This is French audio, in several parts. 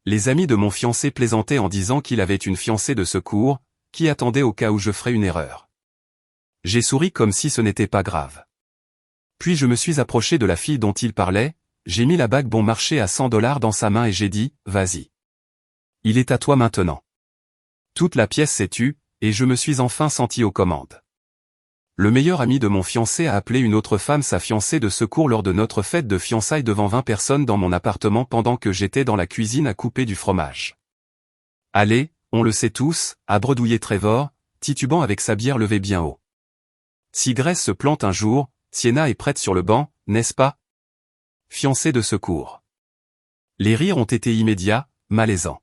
Les amis de mon fiancé plaisantaient en disant qu'il avait une fiancée de secours, qui attendait au cas où je ferais une erreur. J'ai souri comme si ce n'était pas grave. Puis je me suis approché de la fille dont il parlait, j'ai mis la bague bon marché à $100 dans sa main et j'ai dit, vas-y. Il est à toi maintenant. Toute la pièce s'est tue, et je me suis enfin senti aux commandes. Le meilleur ami de mon fiancé a appelé une autre femme sa fiancée de secours lors de notre fête de fiançailles devant 20 personnes dans mon appartement pendant que j'étais dans la cuisine à couper du fromage. Allez, on le sait tous, a bredouillé Trevor, titubant avec sa bière levée bien haut. Si Grace se plante un jour, Sienna est prête sur le banc, n'est-ce pas? Fiancée de secours. Les rires ont été immédiats, malaisants.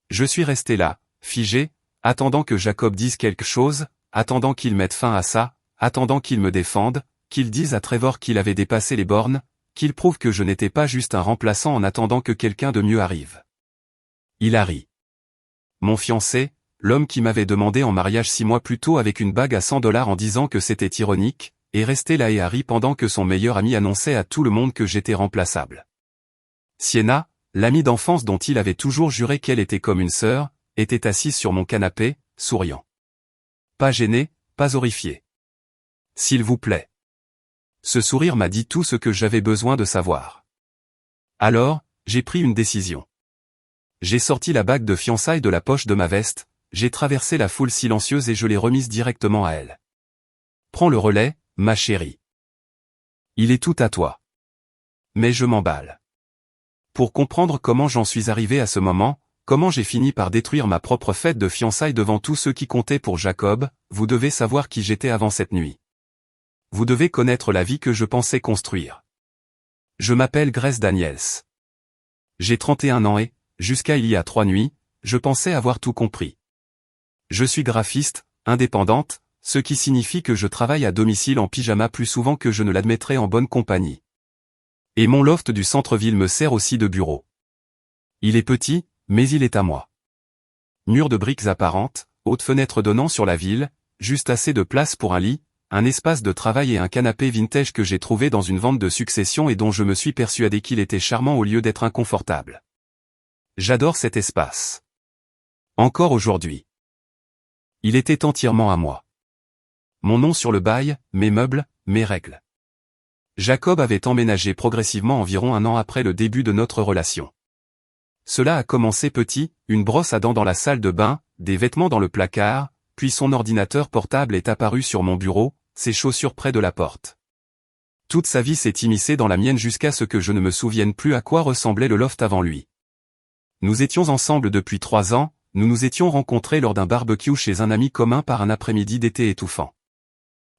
Je suis resté là, figé, attendant que Jacob dise quelque chose, attendant qu'il mette fin à ça, attendant qu'il me défende, qu'il dise à Trevor qu'il avait dépassé les bornes, qu'il prouve que je n'étais pas juste un remplaçant en attendant que quelqu'un de mieux arrive. Il a ri. Mon fiancé, l'homme qui m'avait demandé en mariage 6 mois plus tôt avec une bague à $100 en disant que c'était ironique, est resté là et a ri pendant que son meilleur ami annonçait à tout le monde que j'étais remplaçable. Sienna, l'amie d'enfance dont il avait toujours juré qu'elle était comme une sœur, était assise sur mon canapé, souriant. Pas gêné, pas horrifié. S'il vous plaît. Ce sourire m'a dit tout ce que j'avais besoin de savoir. Alors, j'ai pris une décision. J'ai sorti la bague de fiançailles de la poche de ma veste, j'ai traversé la foule silencieuse et je l'ai remise directement à elle. Prends le relais, ma chérie. Il est tout à toi. Mais je m'emballe. Pour comprendre comment j'en suis arrivé à ce moment, comment j'ai fini par détruire ma propre fête de fiançailles devant tous ceux qui comptaient pour Jacob, vous devez savoir qui j'étais avant cette nuit. Vous devez connaître la vie que je pensais construire. Je m'appelle Grace Daniels. J'ai 31 ans et, jusqu'à il y a 3 nuits, je pensais avoir tout compris. Je suis graphiste, indépendante, ce qui signifie que je travaille à domicile en pyjama plus souvent que je ne l'admettrai en bonne compagnie. Et mon loft du centre-ville me sert aussi de bureau. Il est petit, mais il est à moi. Mur de briques apparentes, haute fenêtre donnant sur la ville, juste assez de place pour un lit, un espace de travail et un canapé vintage que j'ai trouvé dans une vente de succession et dont je me suis persuadé qu'il était charmant au lieu d'être inconfortable. J'adore cet espace. Encore aujourd'hui. Il était entièrement à moi. Mon nom sur le bail, mes meubles, mes règles. Jacob avait emménagé progressivement environ 1 an après le début de notre relation. Cela a commencé petit, une brosse à dents dans la salle de bain, des vêtements dans le placard, puis son ordinateur portable est apparu sur mon bureau, ses chaussures près de la porte. Toute sa vie s'est immiscée dans la mienne jusqu'à ce que je ne me souvienne plus à quoi ressemblait le loft avant lui. Nous étions ensemble depuis 3 ans, nous nous étions rencontrés lors d'un barbecue chez un ami commun par un après-midi d'été étouffant.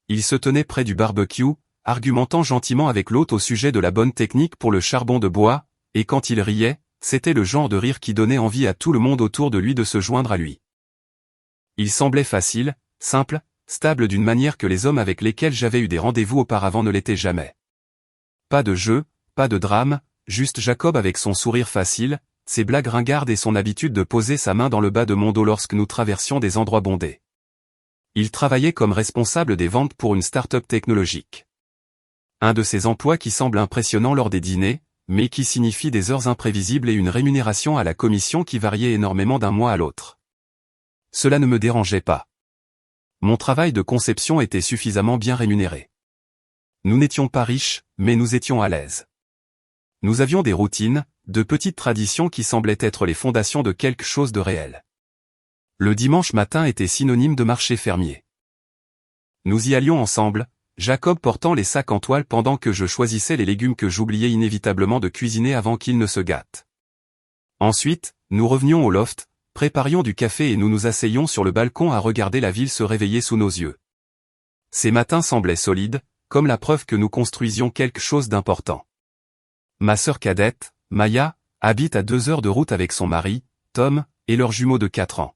Il se tenait près du barbecue, argumentant gentiment avec l'hôte au sujet de la bonne technique pour le charbon de bois, et quand il riait, c'était le genre de rire qui donnait envie à tout le monde autour de lui de se joindre à lui. Il semblait facile, simple, stable d'une manière que les hommes avec lesquels j'avais eu des rendez-vous auparavant ne l'étaient jamais. Pas de jeu, pas de drame, juste Jacob avec son sourire facile, ses blagues ringardes et son habitude de poser sa main dans le bas de mon dos lorsque nous traversions des endroits bondés. Il travaillait comme responsable des ventes pour une start-up technologique. Un de ces emplois qui semble impressionnant lors des dîners, mais qui signifie des heures imprévisibles et une rémunération à la commission qui variait énormément d'un mois à l'autre. Cela ne me dérangeait pas. Mon travail de conception était suffisamment bien rémunéré. Nous n'étions pas riches, mais nous étions à l'aise. Nous avions des routines, de petites traditions qui semblaient être les fondations de quelque chose de réel. Le dimanche matin était synonyme de marché fermier. Nous y allions ensemble, Jacob portant les sacs en toile pendant que je choisissais les légumes que j'oubliais inévitablement de cuisiner avant qu'ils ne se gâtent. Ensuite, nous revenions au loft, préparions du café et nous nous asseyions sur le balcon à regarder la ville se réveiller sous nos yeux. Ces matins semblaient solides, comme la preuve que nous construisions quelque chose d'important. Ma sœur cadette, Maya, habite à 2 heures de route avec son mari, Tom, et leur jumeau de 4 ans.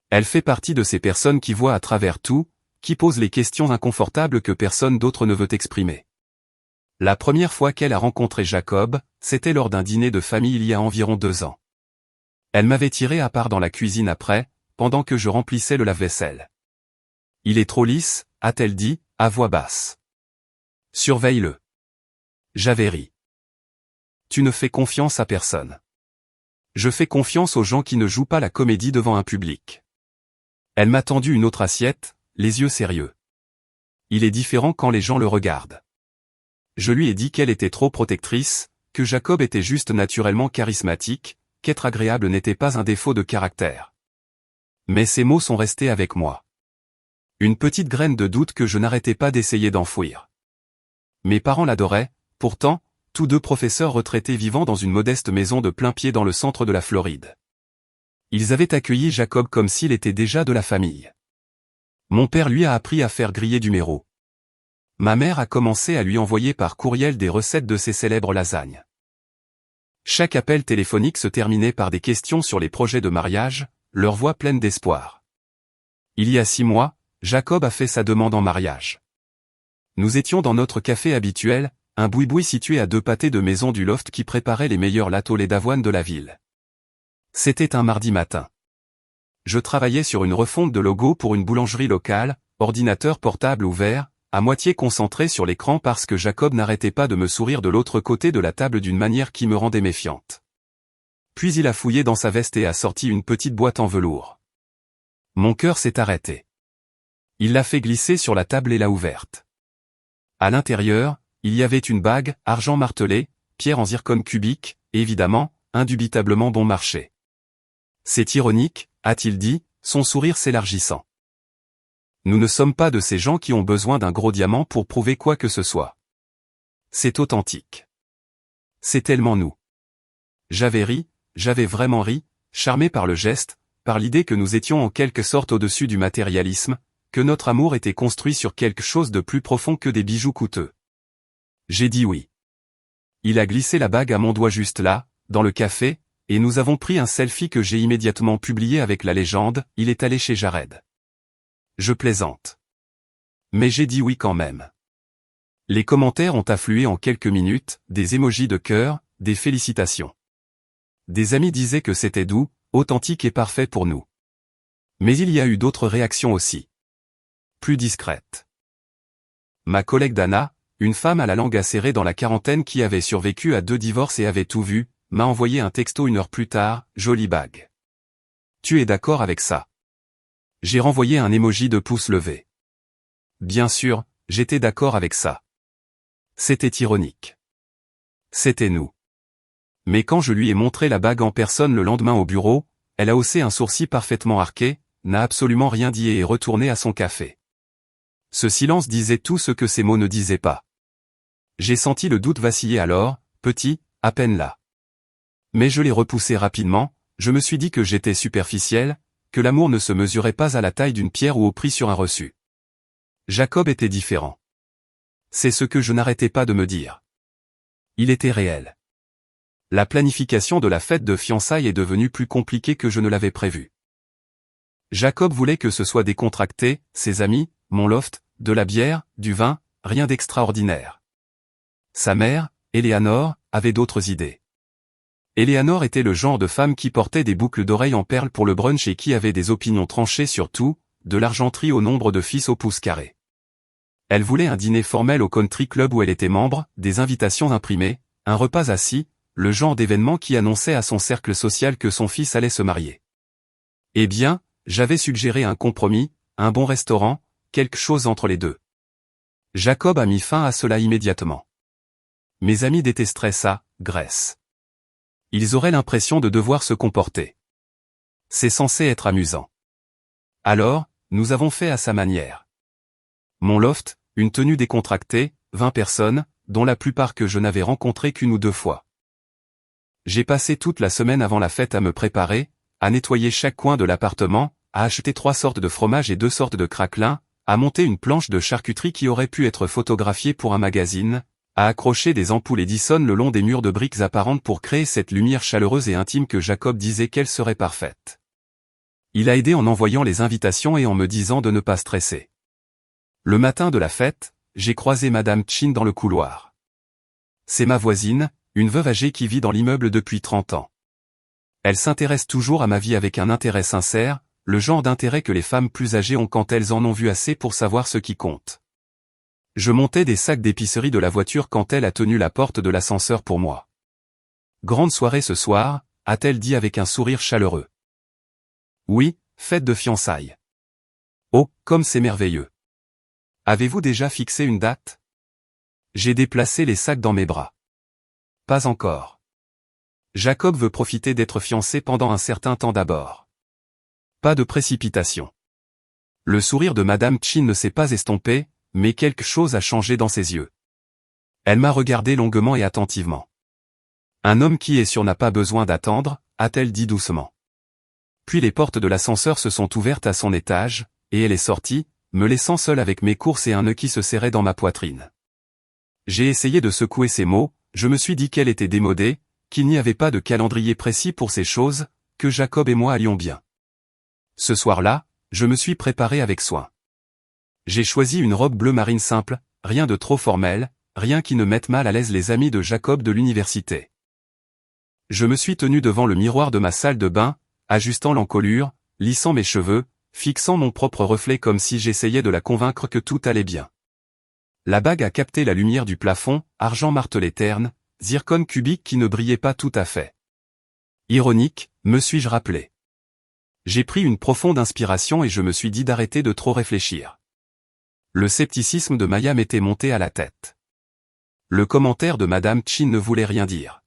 Elle fait partie de ces personnes qui voient à travers tout, qui posent les questions inconfortables que personne d'autre ne veut exprimer. La première fois qu'elle a rencontré Jacob, c'était lors d'un dîner de famille il y a environ 2 ans. Elle m'avait tiré à part dans la cuisine après, pendant que je remplissais le lave-vaisselle. « Il est trop lisse », a-t-elle dit, à voix basse. « Surveille-le. » J'avais ri. « Tu ne fais confiance à personne. » Je fais confiance aux gens qui ne jouent pas la comédie devant un public. Elle m'a tendu une autre assiette, les yeux sérieux. Il est différent quand les gens le regardent. Je lui ai dit qu'elle était trop protectrice, que Jacob était juste naturellement charismatique, qu'être agréable n'était pas un défaut de caractère. Mais ces mots sont restés avec moi. Une petite graine de doute que je n'arrêtais pas d'essayer d'enfouir. Mes parents l'adoraient, pourtant, tous deux professeurs retraités vivant dans une modeste maison de plain-pied dans le centre de la Floride. Ils avaient accueilli Jacob comme s'il était déjà de la famille. Mon père lui a appris à faire griller du méro. Ma mère a commencé à lui envoyer par courriel des recettes de ses célèbres lasagnes. Chaque appel téléphonique se terminait par des questions sur les projets de mariage, leur voix pleine d'espoir. Il y a 6 mois, Jacob a fait sa demande en mariage. Nous étions dans notre café habituel, un boui-boui situé à 2 pâtés de maison du loft qui préparait les meilleurs lattes au lait d'avoine de la ville. C'était un mardi matin. Je travaillais sur une refonte de logo pour une boulangerie locale, ordinateur portable ouvert, à moitié concentré sur l'écran parce que Jacob n'arrêtait pas de me sourire de l'autre côté de la table d'une manière qui me rendait méfiante. Puis il a fouillé dans sa veste et a sorti une petite boîte en velours. Mon cœur s'est arrêté. Il l'a fait glisser sur la table et l'a ouverte. À l'intérieur, il y avait une bague, argent martelé, pierre en zircone cubique, et évidemment, indubitablement bon marché. C'est ironique, a-t-il dit, son sourire s'élargissant. Nous ne sommes pas de ces gens qui ont besoin d'un gros diamant pour prouver quoi que ce soit. C'est authentique. C'est tellement nous. J'avais ri, j'avais vraiment ri, charmé par le geste, par l'idée que nous étions en quelque sorte au-dessus du matérialisme, que notre amour était construit sur quelque chose de plus profond que des bijoux coûteux. J'ai dit oui. Il a glissé la bague à mon doigt juste là, dans le café, et nous avons pris un selfie que j'ai immédiatement publié avec la légende « Il est allé chez Jared ». Je plaisante. Mais j'ai dit oui quand même. Les commentaires ont afflué en quelques minutes, des émojis de cœur, des félicitations. Des amis disaient que c'était doux, authentique et parfait pour nous. Mais il y a eu d'autres réactions aussi. Plus discrètes. Ma collègue Dana, une femme à la langue acérée dans la quarantaine qui avait survécu à 2 divorces et avait tout vu, m'a envoyé un texto 1 heure plus tard, jolie bague. Tu es d'accord avec ça? J'ai renvoyé un émoji de pouce levé. Bien sûr, j'étais d'accord avec ça. C'était ironique. C'était nous. Mais quand je lui ai montré la bague en personne le lendemain au bureau, elle a haussé un sourcil parfaitement arqué, n'a absolument rien dit et est retournée à son café. Ce silence disait tout ce que ces mots ne disaient pas. J'ai senti le doute vaciller alors, petit, à peine là. Mais je l'ai repoussé rapidement, je me suis dit que j'étais superficiel, que l'amour ne se mesurait pas à la taille d'une pierre ou au prix sur un reçu. Jacob était différent. C'est ce que je n'arrêtais pas de me dire. Il était réel. La planification de la fête de fiançailles est devenue plus compliquée que je ne l'avais prévu. Jacob voulait que ce soit décontracté, ses amis, mon loft, de la bière, du vin, rien d'extraordinaire. Sa mère, Eleanor, avait d'autres idées. Eleanor était le genre de femme qui portait des boucles d'oreilles en perles pour le brunch et qui avait des opinions tranchées sur tout, de l'argenterie au nombre de fils au pouce carré. Elle voulait un dîner formel au country club où elle était membre, des invitations imprimées, un repas assis, le genre d'événement qui annonçait à son cercle social que son fils allait se marier. Eh bien, j'avais suggéré un compromis, un bon restaurant, quelque chose entre les deux. Jacob a mis fin à cela immédiatement. Mes amis détesteraient ça, Grèce. Ils auraient l'impression de devoir se comporter. C'est censé être amusant. Alors, nous avons fait à sa manière. Mon loft, une tenue décontractée, 20 personnes, dont la plupart que je n'avais rencontrées qu'1 ou 2 fois. J'ai passé toute la semaine avant la fête à me préparer, à nettoyer chaque coin de l'appartement, à acheter 3 sortes de fromage et 2 sortes de craquelins, à monter une planche de charcuterie qui aurait pu être photographiée pour un magazine, à accrocher des ampoules Edison le long des murs de briques apparentes pour créer cette lumière chaleureuse et intime que Jacob disait qu'elle serait parfaite. Il a aidé en envoyant les invitations et en me disant de ne pas stresser. Le matin de la fête, j'ai croisé Madame Chin dans le couloir. C'est ma voisine, une veuve âgée qui vit dans l'immeuble depuis 30 ans. Elle s'intéresse toujours à ma vie avec un intérêt sincère, le genre d'intérêt que les femmes plus âgées ont quand elles en ont vu assez pour savoir ce qui compte. Je montais des sacs d'épicerie de la voiture quand elle a tenu la porte de l'ascenseur pour moi. Grande soirée ce soir, a-t-elle dit avec un sourire chaleureux. Oui, fête de fiançailles. Oh, comme c'est merveilleux. Avez-vous déjà fixé une date? J'ai déplacé les sacs dans mes bras. Pas encore. Jacob veut profiter d'être fiancé pendant un certain temps d'abord. Pas de précipitation. Le sourire de Madame Chin ne s'est pas estompé, mais quelque chose a changé dans ses yeux. Elle m'a regardé longuement et attentivement. Un homme qui est sûr n'a pas besoin d'attendre, a-t-elle dit doucement. Puis les portes de l'ascenseur se sont ouvertes à son étage, et elle est sortie, me laissant seul avec mes courses et un nœud qui se serrait dans ma poitrine. J'ai essayé de secouer ces mots, je me suis dit qu'elle était démodée, qu'il n'y avait pas de calendrier précis pour ces choses, que Jacob et moi allions bien. Ce soir-là, je me suis préparé avec soin. J'ai choisi une robe bleu marine simple, rien de trop formel, rien qui ne mette mal à l'aise les amis de Jacob de l'université. Je me suis tenu devant le miroir de ma salle de bain, ajustant l'encolure, lissant mes cheveux, fixant mon propre reflet comme si j'essayais de la convaincre que tout allait bien. La bague a capté la lumière du plafond, argent martelé terne, zircone cubique qui ne brillait pas tout à fait. Ironique, me suis-je rappelé. J'ai pris une profonde inspiration et je me suis dit d'arrêter de trop réfléchir. Le scepticisme de Maya m'était monté à la tête. Le commentaire de Madame Chin ne voulait rien dire.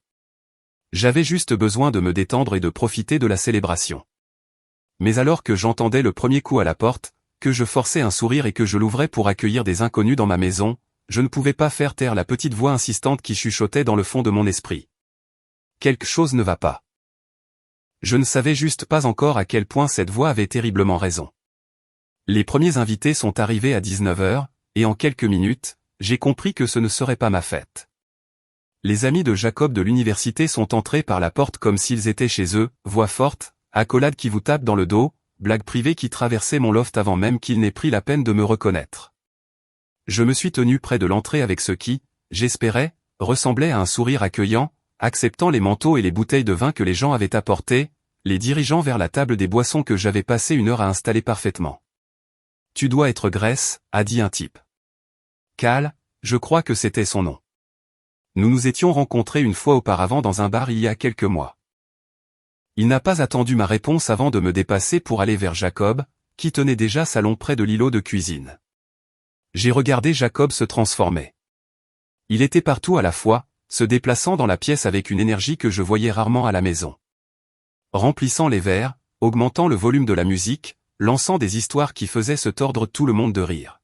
J'avais juste besoin de me détendre et de profiter de la célébration. Mais alors que j'entendais le premier coup à la porte, que je forçais un sourire et que je l'ouvrais pour accueillir des inconnus dans ma maison, je ne pouvais pas faire taire la petite voix insistante qui chuchotait dans le fond de mon esprit. Quelque chose ne va pas. Je ne savais juste pas encore à quel point cette voix avait terriblement raison. Les premiers invités sont arrivés à 19h, et en quelques minutes, j'ai compris que ce ne serait pas ma fête. Les amis de Jacob de l'université sont entrés par la porte comme s'ils étaient chez eux, voix forte, accolade qui vous tape dans le dos, blague privée qui traversait mon loft avant même qu'il n'ait pris la peine de me reconnaître. Je me suis tenu près de l'entrée avec ce qui, j'espérais, ressemblait à un sourire accueillant, acceptant les manteaux et les bouteilles de vin que les gens avaient apportés, les dirigeant vers la table des boissons que j'avais passé une heure à installer parfaitement. « Tu dois être Grace », a dit un type. Cal, je crois que c'était son nom. Nous nous étions rencontrés une fois auparavant dans un bar il y a quelques mois. Il n'a pas attendu ma réponse avant de me dépasser pour aller vers Jacob, qui tenait déjà salon près de l'îlot de cuisine. J'ai regardé Jacob se transformer. Il était partout à la fois, se déplaçant dans la pièce avec une énergie que je voyais rarement à la maison. Remplissant les verres, augmentant le volume de la musique, lançant des histoires qui faisaient se tordre tout le monde de rire.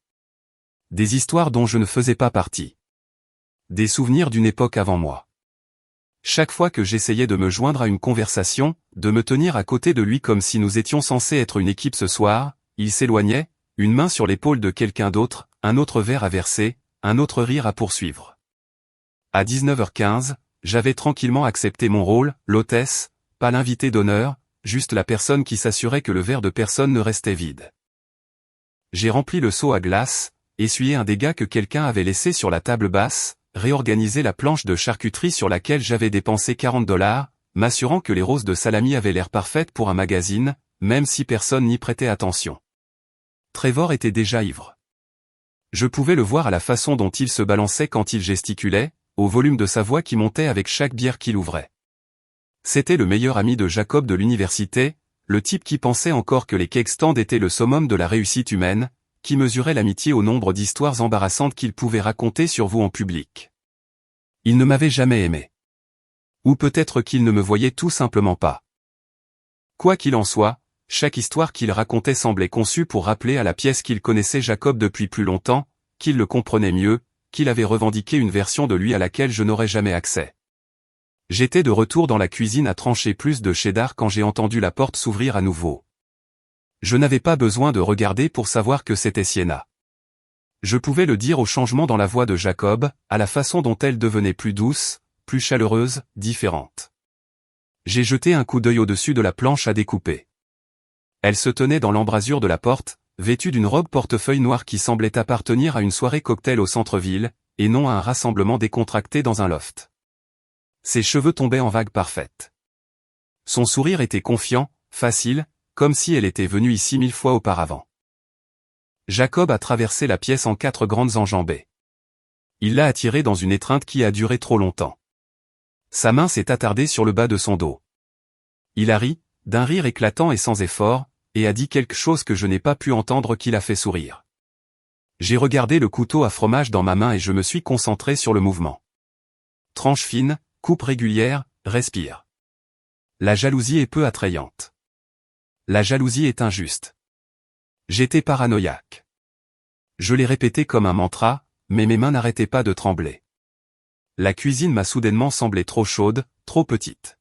Des histoires dont je ne faisais pas partie. Des souvenirs d'une époque avant moi. Chaque fois que j'essayais de me joindre à une conversation, de me tenir à côté de lui comme si nous étions censés être une équipe ce soir, il s'éloignait, une main sur l'épaule de quelqu'un d'autre, un autre verre à verser, un autre rire à poursuivre. À 19h15, j'avais tranquillement accepté mon rôle, l'hôtesse, pas l'invité d'honneur, juste la personne qui s'assurait que le verre de personne ne restait vide. J'ai rempli le seau à glace, essuyé un dégât que quelqu'un avait laissé sur la table basse, réorganisé la planche de charcuterie sur laquelle j'avais dépensé $40, m'assurant que les roses de salami avaient l'air parfaites pour un magazine, même si personne n'y prêtait attention. Trevor était déjà ivre. Je pouvais le voir à la façon dont il se balançait quand il gesticulait, au volume de sa voix qui montait avec chaque bière qu'il ouvrait. C'était le meilleur ami de Jacob de l'université, le type qui pensait encore que les cake stands étaient le summum de la réussite humaine, qui mesurait l'amitié au nombre d'histoires embarrassantes qu'il pouvait raconter sur vous en public. Il ne m'avait jamais aimé. Ou peut-être qu'il ne me voyait tout simplement pas. Quoi qu'il en soit, chaque histoire qu'il racontait semblait conçue pour rappeler à la pièce qu'il connaissait Jacob depuis plus longtemps, qu'il le comprenait mieux, qu'il avait revendiqué une version de lui à laquelle je n'aurais jamais accès. J'étais de retour dans la cuisine à trancher plus de cheddar quand j'ai entendu la porte s'ouvrir à nouveau. Je n'avais pas besoin de regarder pour savoir que c'était Sienna. Je pouvais le dire au changement dans la voix de Jacob, à la façon dont elle devenait plus douce, plus chaleureuse, différente. J'ai jeté un coup d'œil au-dessus de la planche à découper. Elle se tenait dans l'embrasure de la porte, vêtue d'une robe portefeuille noire qui semblait appartenir à une soirée cocktail au centre-ville, et non à un rassemblement décontracté dans un loft. Ses cheveux tombaient en vagues parfaites. Son sourire était confiant, facile, comme si elle était venue ici 1000 fois auparavant. Jacob a traversé la pièce en 4 grandes enjambées. Il l'a attirée dans une étreinte qui a duré trop longtemps. Sa main s'est attardée sur le bas de son dos. Il a ri, d'un rire éclatant et sans effort, et a dit quelque chose que je n'ai pas pu entendre qui l'a fait sourire. J'ai regardé le couteau à fromage dans ma main et je me suis concentré sur le mouvement. Tranche fine, coupe régulière, respire. La jalousie est peu attrayante. La jalousie est injuste. J'étais paranoïaque. Je l'ai répété comme un mantra, mais mes mains n'arrêtaient pas de trembler. La cuisine m'a soudainement semblé trop chaude, trop petite.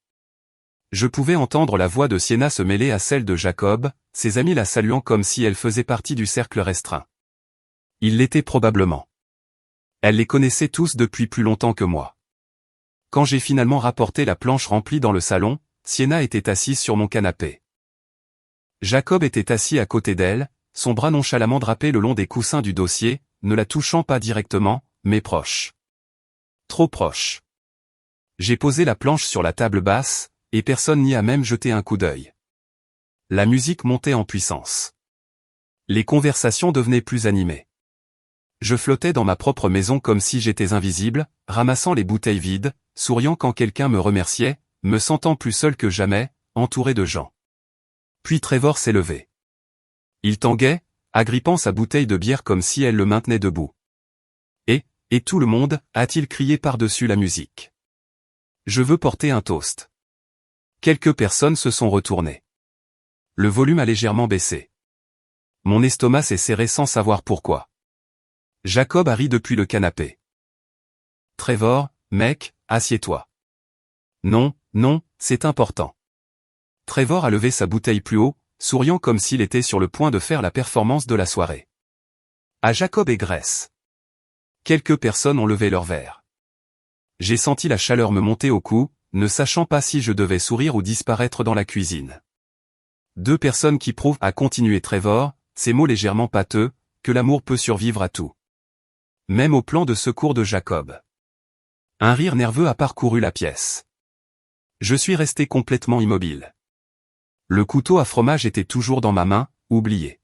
Je pouvais entendre la voix de Sienna se mêler à celle de Jacob, ses amis la saluant comme si elle faisait partie du cercle restreint. Il l'était probablement. Elle les connaissait tous depuis plus longtemps que moi. Quand j'ai finalement rapporté la planche remplie dans le salon, Sienna était assise sur mon canapé. Jacob était assis à côté d'elle, son bras nonchalamment drapé le long des coussins du dossier, ne la touchant pas directement, mais proche. Trop proche. J'ai posé la planche sur la table basse, et personne n'y a même jeté un coup d'œil. La musique montait en puissance. Les conversations devenaient plus animées. Je flottais dans ma propre maison comme si j'étais invisible, ramassant les bouteilles vides, souriant quand quelqu'un me remerciait, me sentant plus seul que jamais, entouré de gens. Puis Trevor s'est levé. Il tanguait, agrippant sa bouteille de bière comme si elle le maintenait debout. Et tout le monde, a-t-il crié par-dessus la musique. Je veux porter un toast. Quelques personnes se sont retournées. Le volume a légèrement baissé. Mon estomac s'est serré sans savoir pourquoi. Jacob a ri depuis le canapé. Trevor, mec, assieds-toi. Non, non, c'est important. Trevor a levé sa bouteille plus haut, souriant comme s'il était sur le point de faire la performance de la soirée. À Jacob et Grace. Quelques personnes ont levé leur verre. J'ai senti la chaleur me monter au cou, ne sachant pas si je devais sourire ou disparaître dans la cuisine. Deux personnes qui prouvent, a continué Trevor, ces mots légèrement pâteux, que l'amour peut survivre à tout. Même au plan de secours de Jacob. Un rire nerveux a parcouru la pièce. Je suis resté complètement immobile. Le couteau à fromage était toujours dans ma main, oublié.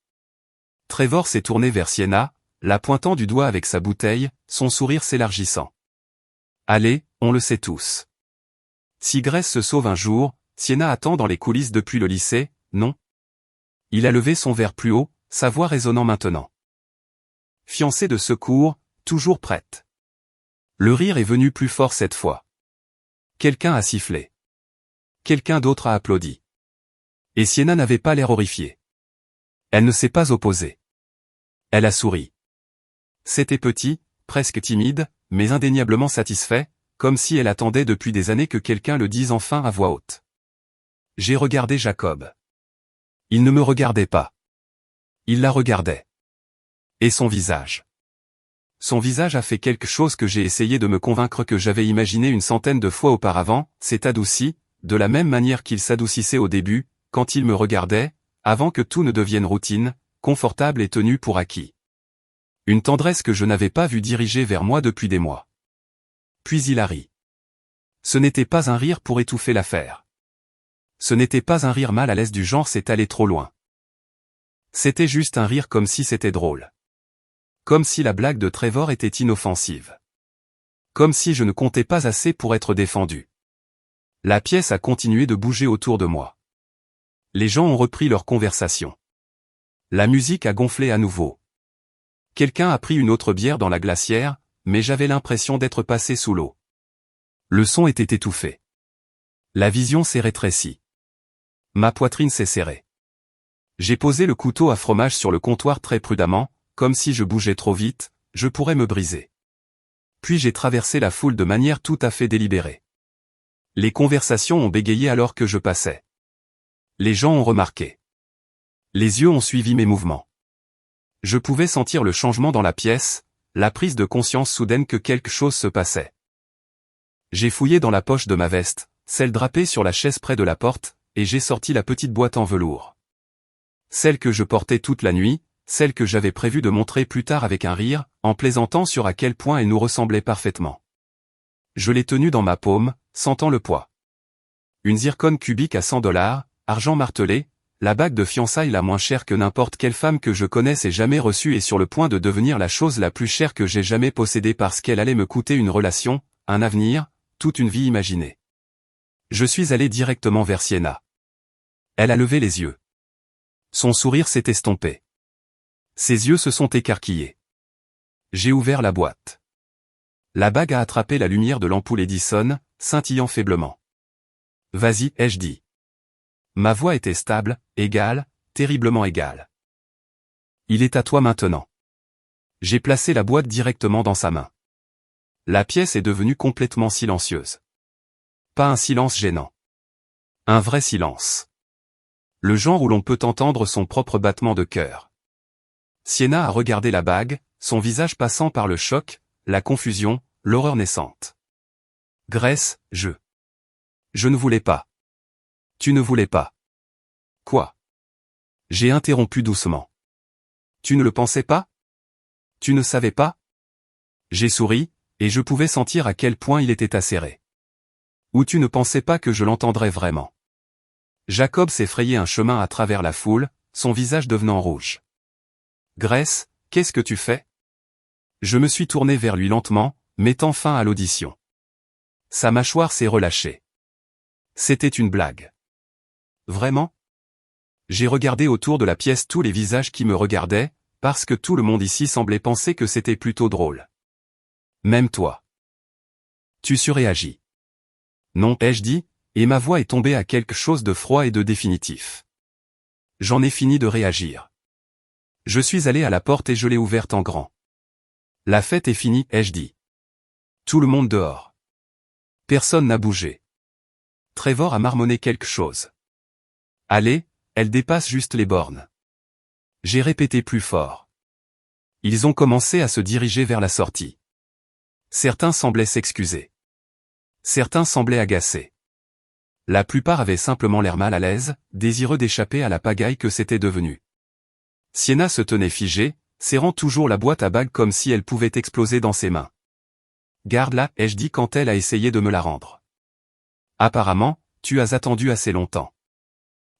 Trevor s'est tourné vers Sienna, la pointant du doigt avec sa bouteille, son sourire s'élargissant. Allez, on le sait tous. Si Grace se sauve un jour, Sienna attend dans les coulisses depuis le lycée, non? Il a levé son verre plus haut, sa voix résonnant maintenant. Fiancée de secours, toujours prête. Le rire est venu plus fort cette fois. Quelqu'un a sifflé. Quelqu'un d'autre a applaudi. Et Sienna n'avait pas l'air horrifiée. Elle ne s'est pas opposée. Elle a souri. C'était petit, presque timide, mais indéniablement satisfait, comme si elle attendait depuis des années que quelqu'un le dise enfin à voix haute. J'ai regardé Jacob. Il ne me regardait pas. Il la regardait. Et son visage. Son visage a fait quelque chose que j'ai essayé de me convaincre que j'avais imaginé une centaine de fois auparavant, s'est adouci, de la même manière qu'il s'adoucissait au début, quand il me regardait, avant que tout ne devienne routine, confortable et tenu pour acquis. Une tendresse que je n'avais pas vue diriger vers moi depuis des mois. Puis il a ri. Ce n'était pas un rire pour étouffer l'affaire. Ce n'était pas un rire mal à l'aise du genre c'est allé trop loin. C'était juste un rire comme si c'était drôle. Comme si la blague de Trevor était inoffensive. Comme si je ne comptais pas assez pour être défendu. La pièce a continué de bouger autour de moi. Les gens ont repris leur conversation. La musique a gonflé à nouveau. Quelqu'un a pris une autre bière dans la glacière, mais j'avais l'impression d'être passé sous l'eau. Le son était étouffé. La vision s'est rétrécie. Ma poitrine s'est serrée. J'ai posé le couteau à fromage sur le comptoir très prudemment, comme si je bougeais trop vite, je pourrais me briser. Puis j'ai traversé la foule de manière tout à fait délibérée. Les conversations ont bégayé alors que je passais. Les gens ont remarqué. Les yeux ont suivi mes mouvements. Je pouvais sentir le changement dans la pièce, la prise de conscience soudaine que quelque chose se passait. J'ai fouillé dans la poche de ma veste, celle drapée sur la chaise près de la porte, et j'ai sorti la petite boîte en velours. Celle que je portais toute la nuit, celle que j'avais prévu de montrer plus tard avec un rire, en plaisantant sur à quel point elle nous ressemblait parfaitement. Je l'ai tenue dans ma paume, sentant le poids. Une zircone cubique à $100, argent martelé, la bague de fiançailles la moins chère que n'importe quelle femme que je connaisse ait jamais reçue et sur le point de devenir la chose la plus chère que j'ai jamais possédée parce qu'elle allait me coûter une relation, un avenir, toute une vie imaginée. Je suis allé directement vers Sienna. Elle a levé les yeux. Son sourire s'est estompé. Ses yeux se sont écarquillés. J'ai ouvert la boîte. La bague a attrapé la lumière de l'ampoule Edison, scintillant faiblement. Vas-y, ai-je dit. Ma voix était stable, égale, terriblement égale. Il est à toi maintenant. J'ai placé la boîte directement dans sa main. La pièce est devenue complètement silencieuse. Pas un silence gênant. Un vrai silence. Le genre où l'on peut entendre son propre battement de cœur. Sienna a regardé la bague, son visage passant par le choc, la confusion, l'horreur naissante. Grace, je ne voulais pas. Tu ne voulais pas. Quoi? J'ai interrompu doucement. Tu ne le pensais pas? Tu ne savais pas? J'ai souri, et je pouvais sentir à quel point il était acéré. Ou tu ne pensais pas que je l'entendrais vraiment? Jacob s'est frayé un chemin à travers la foule, son visage devenant rouge. Grace, qu'est-ce que tu fais? Je me suis tourné vers lui lentement, mettant fin à l'audition. Sa mâchoire s'est relâchée. C'était une blague. Vraiment? J'ai regardé autour de la pièce tous les visages qui me regardaient, parce que tout le monde ici semblait penser que c'était plutôt drôle. Même toi. Tu surréagis. Non, ai-je dit, et ma voix est tombée à quelque chose de froid et de définitif. J'en ai fini de réagir. Je suis allé à la porte et je l'ai ouverte en grand. La fête est finie, ai-je dit. Tout le monde dehors. Personne n'a bougé. Trevor a marmonné quelque chose. Allez, elle dépasse juste les bornes. J'ai répété plus fort. Ils ont commencé à se diriger vers la sortie. Certains semblaient s'excuser. Certains semblaient agacés. La plupart avaient simplement l'air mal à l'aise, désireux d'échapper à la pagaille que c'était devenu. Sienna se tenait figée, serrant toujours la boîte à bagues comme si elle pouvait exploser dans ses mains. Garde-la, ai-je dit quand elle a essayé de me la rendre. Apparemment, tu as attendu assez longtemps.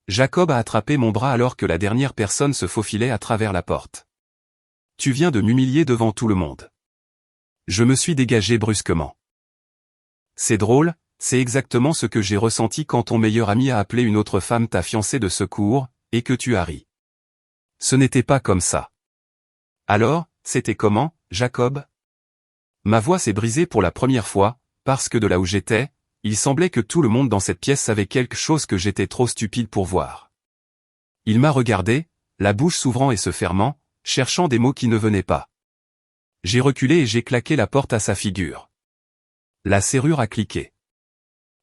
Jacob a attrapé mon bras alors que la dernière personne se faufilait à travers la porte. Tu viens de m'humilier devant tout le monde. Je me suis dégagé brusquement. C'est drôle, c'est exactement ce que j'ai ressenti quand ton meilleur ami a appelé une autre femme ta fiancée de secours, et que tu as ri. Ce n'était pas comme ça. Alors, c'était comment, Jacob? Ma voix s'est brisée pour la première fois, parce que de là où j'étais, il semblait que tout le monde dans cette pièce savait quelque chose que j'étais trop stupide pour voir. Il m'a regardé, la bouche s'ouvrant et se fermant, cherchant des mots qui ne venaient pas. J'ai reculé et j'ai claqué la porte à sa figure. La serrure a cliqué.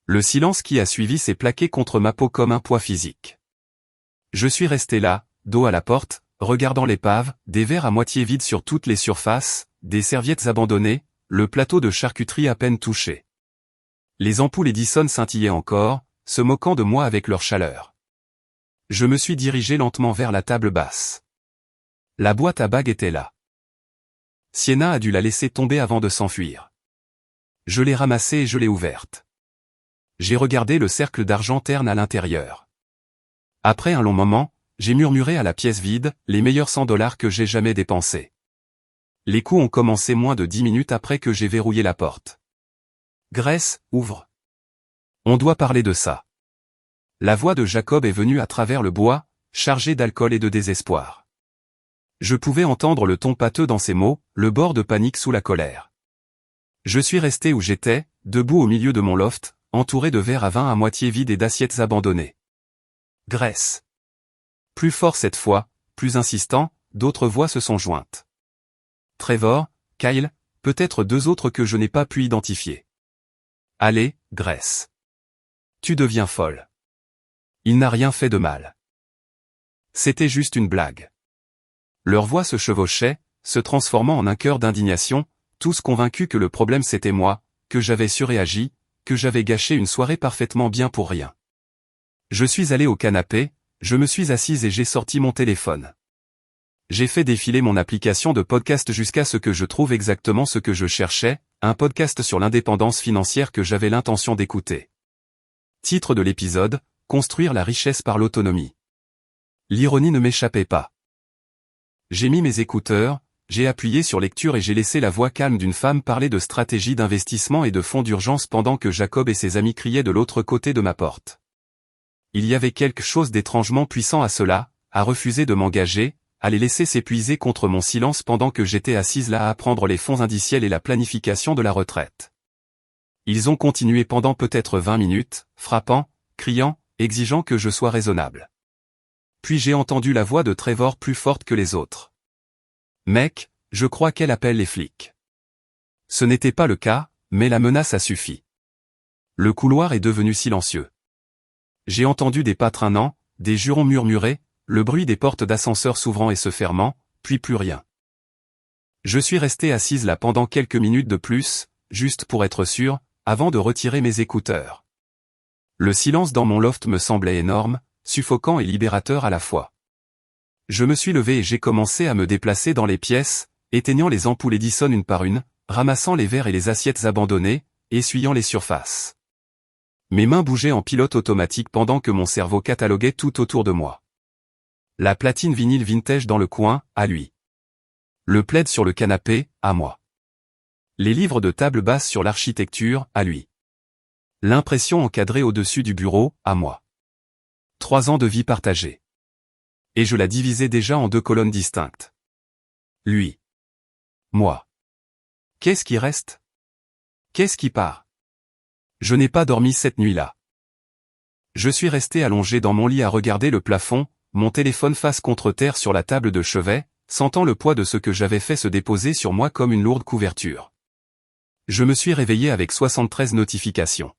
Le silence qui a suivi s'est plaqué contre ma peau comme un poids physique. Je suis resté là, dos à la porte, regardant l'épave, des verres à moitié vides sur toutes les surfaces, des serviettes abandonnées, le plateau de charcuterie à peine touché. Les ampoules Edison scintillaient encore, se moquant de moi avec leur chaleur. Je me suis dirigé lentement vers la table basse. La boîte à bagues était là. Sienna a dû la laisser tomber avant de s'enfuir. Je l'ai ramassée et je l'ai ouverte. J'ai regardé le cercle d'argent terne à l'intérieur. Après un long moment, j'ai murmuré à la pièce vide, les meilleurs $100 que j'ai jamais dépensés. Les coups ont commencé moins de 10 minutes après que j'ai verrouillé la porte. Grace, ouvre. On doit parler de ça. La voix de Jacob est venue à travers le bois, chargée d'alcool et de désespoir. Je pouvais entendre le ton pâteux dans ses mots, le bord de panique sous la colère. Je suis resté où j'étais, debout au milieu de mon loft, entouré de verres à vin à moitié vides et d'assiettes abandonnées. Grace. Plus fort cette fois, plus insistant, d'autres voix se sont jointes. Trevor, Kyle, peut-être deux autres que je n'ai pas pu identifier. Allez, Grace. Tu deviens folle. Il n'a rien fait de mal. C'était juste une blague. Leurs voix se chevauchaient, se transformant en un chœur d'indignation, tous convaincus que le problème c'était moi, que j'avais surréagi, que j'avais gâché une soirée parfaitement bien pour rien. Je suis allé au canapé, je me suis assise et j'ai sorti mon téléphone. J'ai fait défiler mon application de podcast jusqu'à ce que je trouve exactement ce que je cherchais, un podcast sur l'indépendance financière que j'avais l'intention d'écouter. Titre de l'épisode, Construire la richesse par l'autonomie. L'ironie ne m'échappait pas. J'ai mis mes écouteurs, j'ai appuyé sur lecture et j'ai laissé la voix calme d'une femme parler de stratégie d'investissement et de fonds d'urgence pendant que Jacob et ses amis criaient de l'autre côté de ma porte. il y avait quelque chose d'étrangement puissant à cela, à refuser de m'engager, à les laisser s'épuiser contre mon silence pendant que j'étais assise là à apprendre les fonds indiciels et la planification de la retraite. Ils ont continué pendant peut-être 20 minutes, frappant, criant, exigeant que je sois raisonnable. Puis j'ai entendu la voix de Trevor plus forte que les autres. « Mec, je crois qu'elle appelle les flics. » Ce n'était pas le cas, mais la menace a suffi. Le couloir est devenu silencieux. J'ai entendu des pas traînants, des jurons murmurés, le bruit des portes d'ascenseur s'ouvrant et se fermant, puis plus rien. Je suis resté assise là pendant quelques minutes de plus, juste pour être sûr, avant de retirer mes écouteurs. Le silence dans mon loft me semblait énorme, suffocant et libérateur à la fois. Je me suis levé et j'ai commencé à me déplacer dans les pièces, éteignant les ampoules Edison une par une, ramassant les verres et les assiettes abandonnées, essuyant les surfaces. Mes mains bougeaient en pilote automatique pendant que mon cerveau cataloguait tout autour de moi. La platine vinyle vintage dans le coin, à lui. Le plaid sur le canapé, à moi. Les livres de table basse sur l'architecture, à lui. L'impression encadrée au-dessus du bureau, à moi. 3 ans de vie partagée. Et je la divisais déjà en 2 colonnes distinctes. Lui. Moi. Qu'est-ce qui reste? Qu'est-ce qui part? Je n'ai pas dormi cette nuit-là. Je suis resté allongé dans mon lit à regarder le plafond, mon téléphone face contre terre sur la table de chevet, sentant le poids de ce que j'avais fait se déposer sur moi comme une lourde couverture. Je me suis réveillé avec 73 notifications.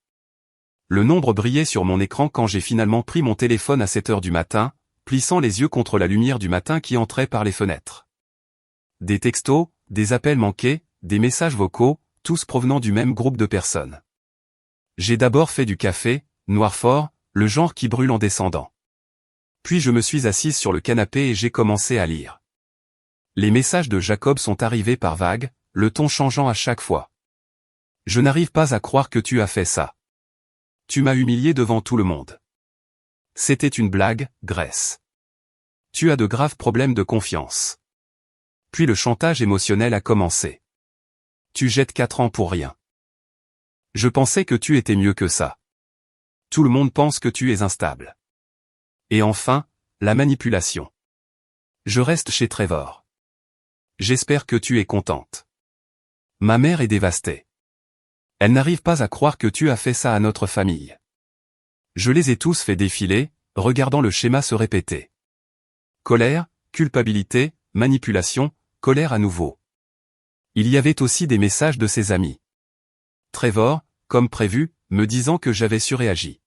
Le nombre brillait sur mon écran quand j'ai finalement pris mon téléphone à 7 heures du matin, plissant les yeux contre la lumière du matin qui entrait par les fenêtres. Des textos, des appels manqués, des messages vocaux, tous provenant du même groupe de personnes. J'ai d'abord fait du café, noir fort, le genre qui brûle en descendant. Puis je me suis assise sur le canapé et j'ai commencé à lire. Les messages de Jacob sont arrivés par vagues, le ton changeant à chaque fois. Je n'arrive pas à croire que tu as fait ça. Tu m'as humilié devant tout le monde. C'était une blague, Grace. Tu as de graves problèmes de confiance. Puis le chantage émotionnel a commencé. Tu jettes 4 ans pour rien. Je pensais que tu étais mieux que ça. Tout le monde pense que tu es instable. Et enfin, la manipulation. Je reste chez Trevor. J'espère que tu es contente. Ma mère est dévastée. Elle n'arrive pas à croire que tu as fait ça à notre famille. Je les ai tous fait défiler, regardant le schéma se répéter. Colère, culpabilité, manipulation, colère à nouveau. Il y avait aussi des messages de ses amis. Trevor, comme prévu, me disant que j'avais surréagi.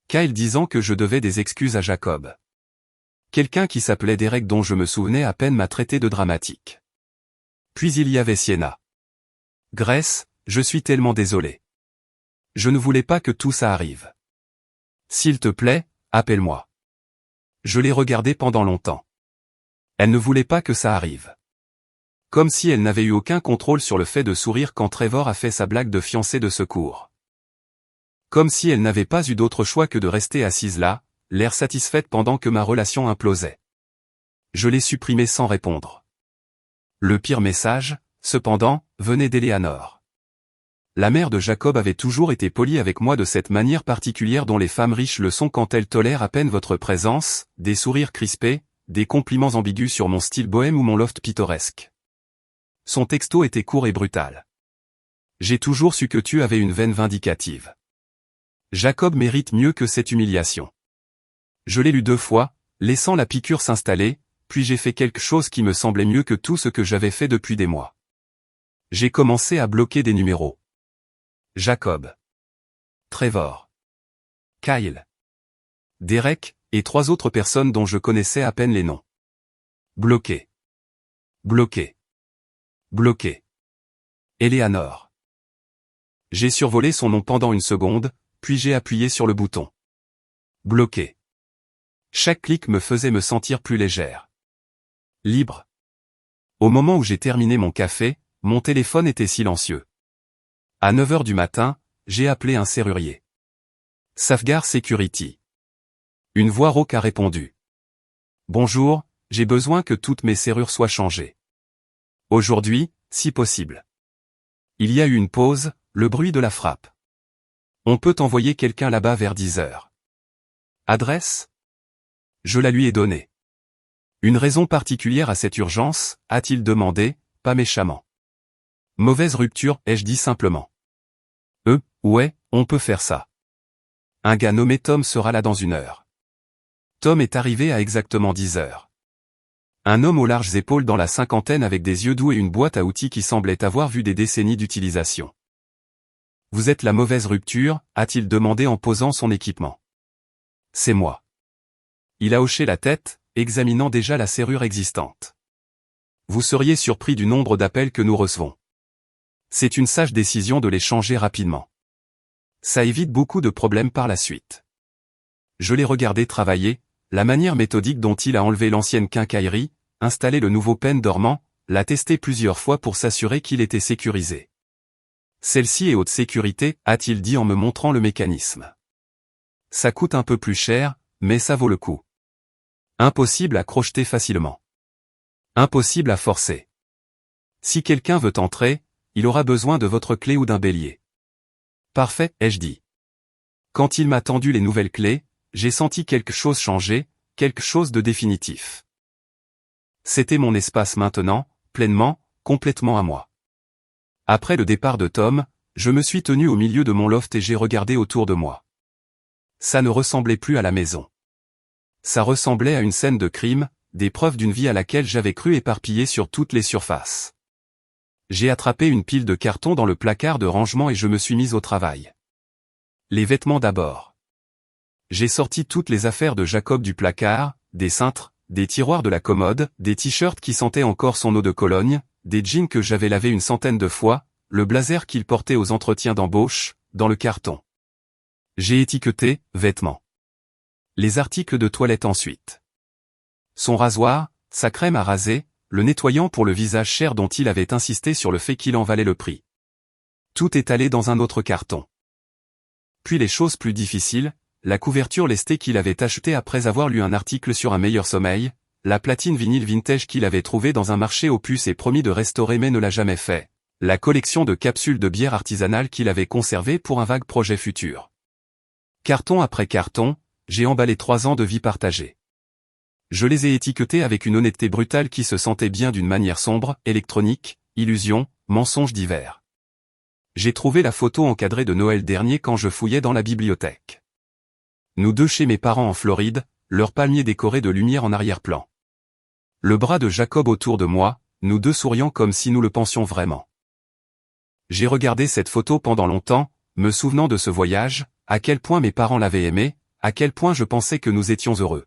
Kyle disant que je devais des excuses à Jacob. Quelqu'un qui s'appelait Derek dont je me souvenais à peine m'a traité de dramatique. Puis il y avait Sienna. Grace, je suis tellement désolé. Je ne voulais pas que tout ça arrive. S'il te plaît, appelle-moi. Je l'ai regardée pendant longtemps. Elle ne voulait pas que ça arrive. Comme si elle n'avait eu aucun contrôle sur le fait de sourire quand Trevor a fait sa blague de fiancée de secours. Comme si elle n'avait pas eu d'autre choix que de rester assise là, l'air satisfaite pendant que ma relation implosait. Je l'ai supprimé sans répondre. Le pire message, cependant, venait d'Eleanor. La mère de Jacob avait toujours été polie avec moi de cette manière particulière dont les femmes riches le sont quand elles tolèrent à peine votre présence, des sourires crispés, des compliments ambigus sur mon style bohème ou mon loft pittoresque. Son texto était court et brutal. J'ai toujours su que tu avais une veine vindicative. Jacob mérite mieux que cette humiliation. Je l'ai lu 2 fois, laissant la piqûre s'installer, puis j'ai fait quelque chose qui me semblait mieux que tout ce que j'avais fait depuis des mois. J'ai commencé à bloquer des numéros. Jacob. Trevor. Kyle. Derek, et 3 autres personnes dont je connaissais à peine les noms. Bloqué. Bloqué. Bloqué. Eleanor. J'ai survolé son nom pendant une seconde, puis j'ai appuyé sur le bouton. Bloqué. Chaque clic me faisait me sentir plus légère. Libre. Au moment où j'ai terminé mon café, mon téléphone était silencieux. À 9 heures du matin, j'ai appelé un serrurier. Safeguard Security. Une voix rauque a répondu. Bonjour, j'ai besoin que toutes mes serrures soient changées. Aujourd'hui, si possible. Il y a eu une pause, le bruit de la frappe. On peut envoyer quelqu'un là-bas vers 10 heures. Adresse? Je la lui ai donnée. Une raison particulière à cette urgence, a-t-il demandé, pas méchamment. Mauvaise rupture, ai-je dit simplement. Ouais, on peut faire ça. Un gars nommé Tom sera là dans 1 heure. Tom est arrivé à exactement 10 heures. Un homme aux larges épaules dans la cinquantaine avec des yeux doux et une boîte à outils qui semblait avoir vu des décennies d'utilisation. Vous êtes la mauvaise rupture, a-t-il demandé en posant son équipement. C'est moi. Il a hoché la tête, examinant déjà la serrure existante. Vous seriez surpris du nombre d'appels que nous recevons. C'est une sage décision de les changer rapidement. Ça évite beaucoup de problèmes par la suite. Je l'ai regardé travailler, la manière méthodique dont il a enlevé l'ancienne quincaillerie, installé le nouveau pen dormant, l'a testé plusieurs fois pour s'assurer qu'il était sécurisé. Celle-ci est haute sécurité, a-t-il dit en me montrant le mécanisme. Ça coûte un peu plus cher, mais ça vaut le coup. Impossible à crocheter facilement. Impossible à forcer. Si quelqu'un veut entrer, il aura besoin de votre clé ou d'un bélier. Parfait, ai-je dit. Quand il m'a tendu les nouvelles clés, j'ai senti quelque chose changer, quelque chose de définitif. C'était mon espace maintenant, pleinement, complètement à moi. Après le départ de Tom, je me suis tenu au milieu de mon loft et j'ai regardé autour de moi. Ça ne ressemblait plus à la maison. Ça ressemblait à une scène de crime, des preuves d'une vie à laquelle j'avais cru éparpillée sur toutes les surfaces. J'ai attrapé une pile de cartons dans le placard de rangement et je me suis mis au travail. Les vêtements d'abord. J'ai sorti toutes les affaires de Jacob du placard, des cintres, des tiroirs de la commode, des t-shirts qui sentaient encore son eau de Cologne, des jeans que j'avais lavés une centaine de fois, le blazer qu'il portait aux entretiens d'embauche, dans le carton. J'ai étiqueté « vêtements ». Les articles de toilette ensuite. Son rasoir, sa crème à raser, le nettoyant pour le visage cher dont il avait insisté sur le fait qu'il en valait le prix. Tout est allé dans un autre carton. Puis les choses plus difficiles, la couverture lestée qu'il avait achetée après avoir lu un article sur un meilleur sommeil, la platine vinyle vintage qu'il avait trouvée dans un marché aux puces et promis de restaurer mais ne l'a jamais fait, la collection de capsules de bière artisanale qu'il avait conservée pour un vague projet futur. Carton après carton, j'ai emballé 3 ans de vie partagée. Je les ai étiquetés avec une honnêteté brutale qui se sentait bien d'une manière sombre, électronique, illusion, mensonge divers. J'ai trouvé la photo encadrée de Noël dernier quand je fouillais dans la bibliothèque. Nous deux chez mes parents en Floride, leur palmier décoré de lumière en arrière-plan. Le bras de Jacob autour de moi, nous deux souriant comme si nous le pensions vraiment. J'ai regardé cette photo pendant longtemps, me souvenant de ce voyage, à quel point mes parents l'avaient aimé, à quel point je pensais que nous étions heureux.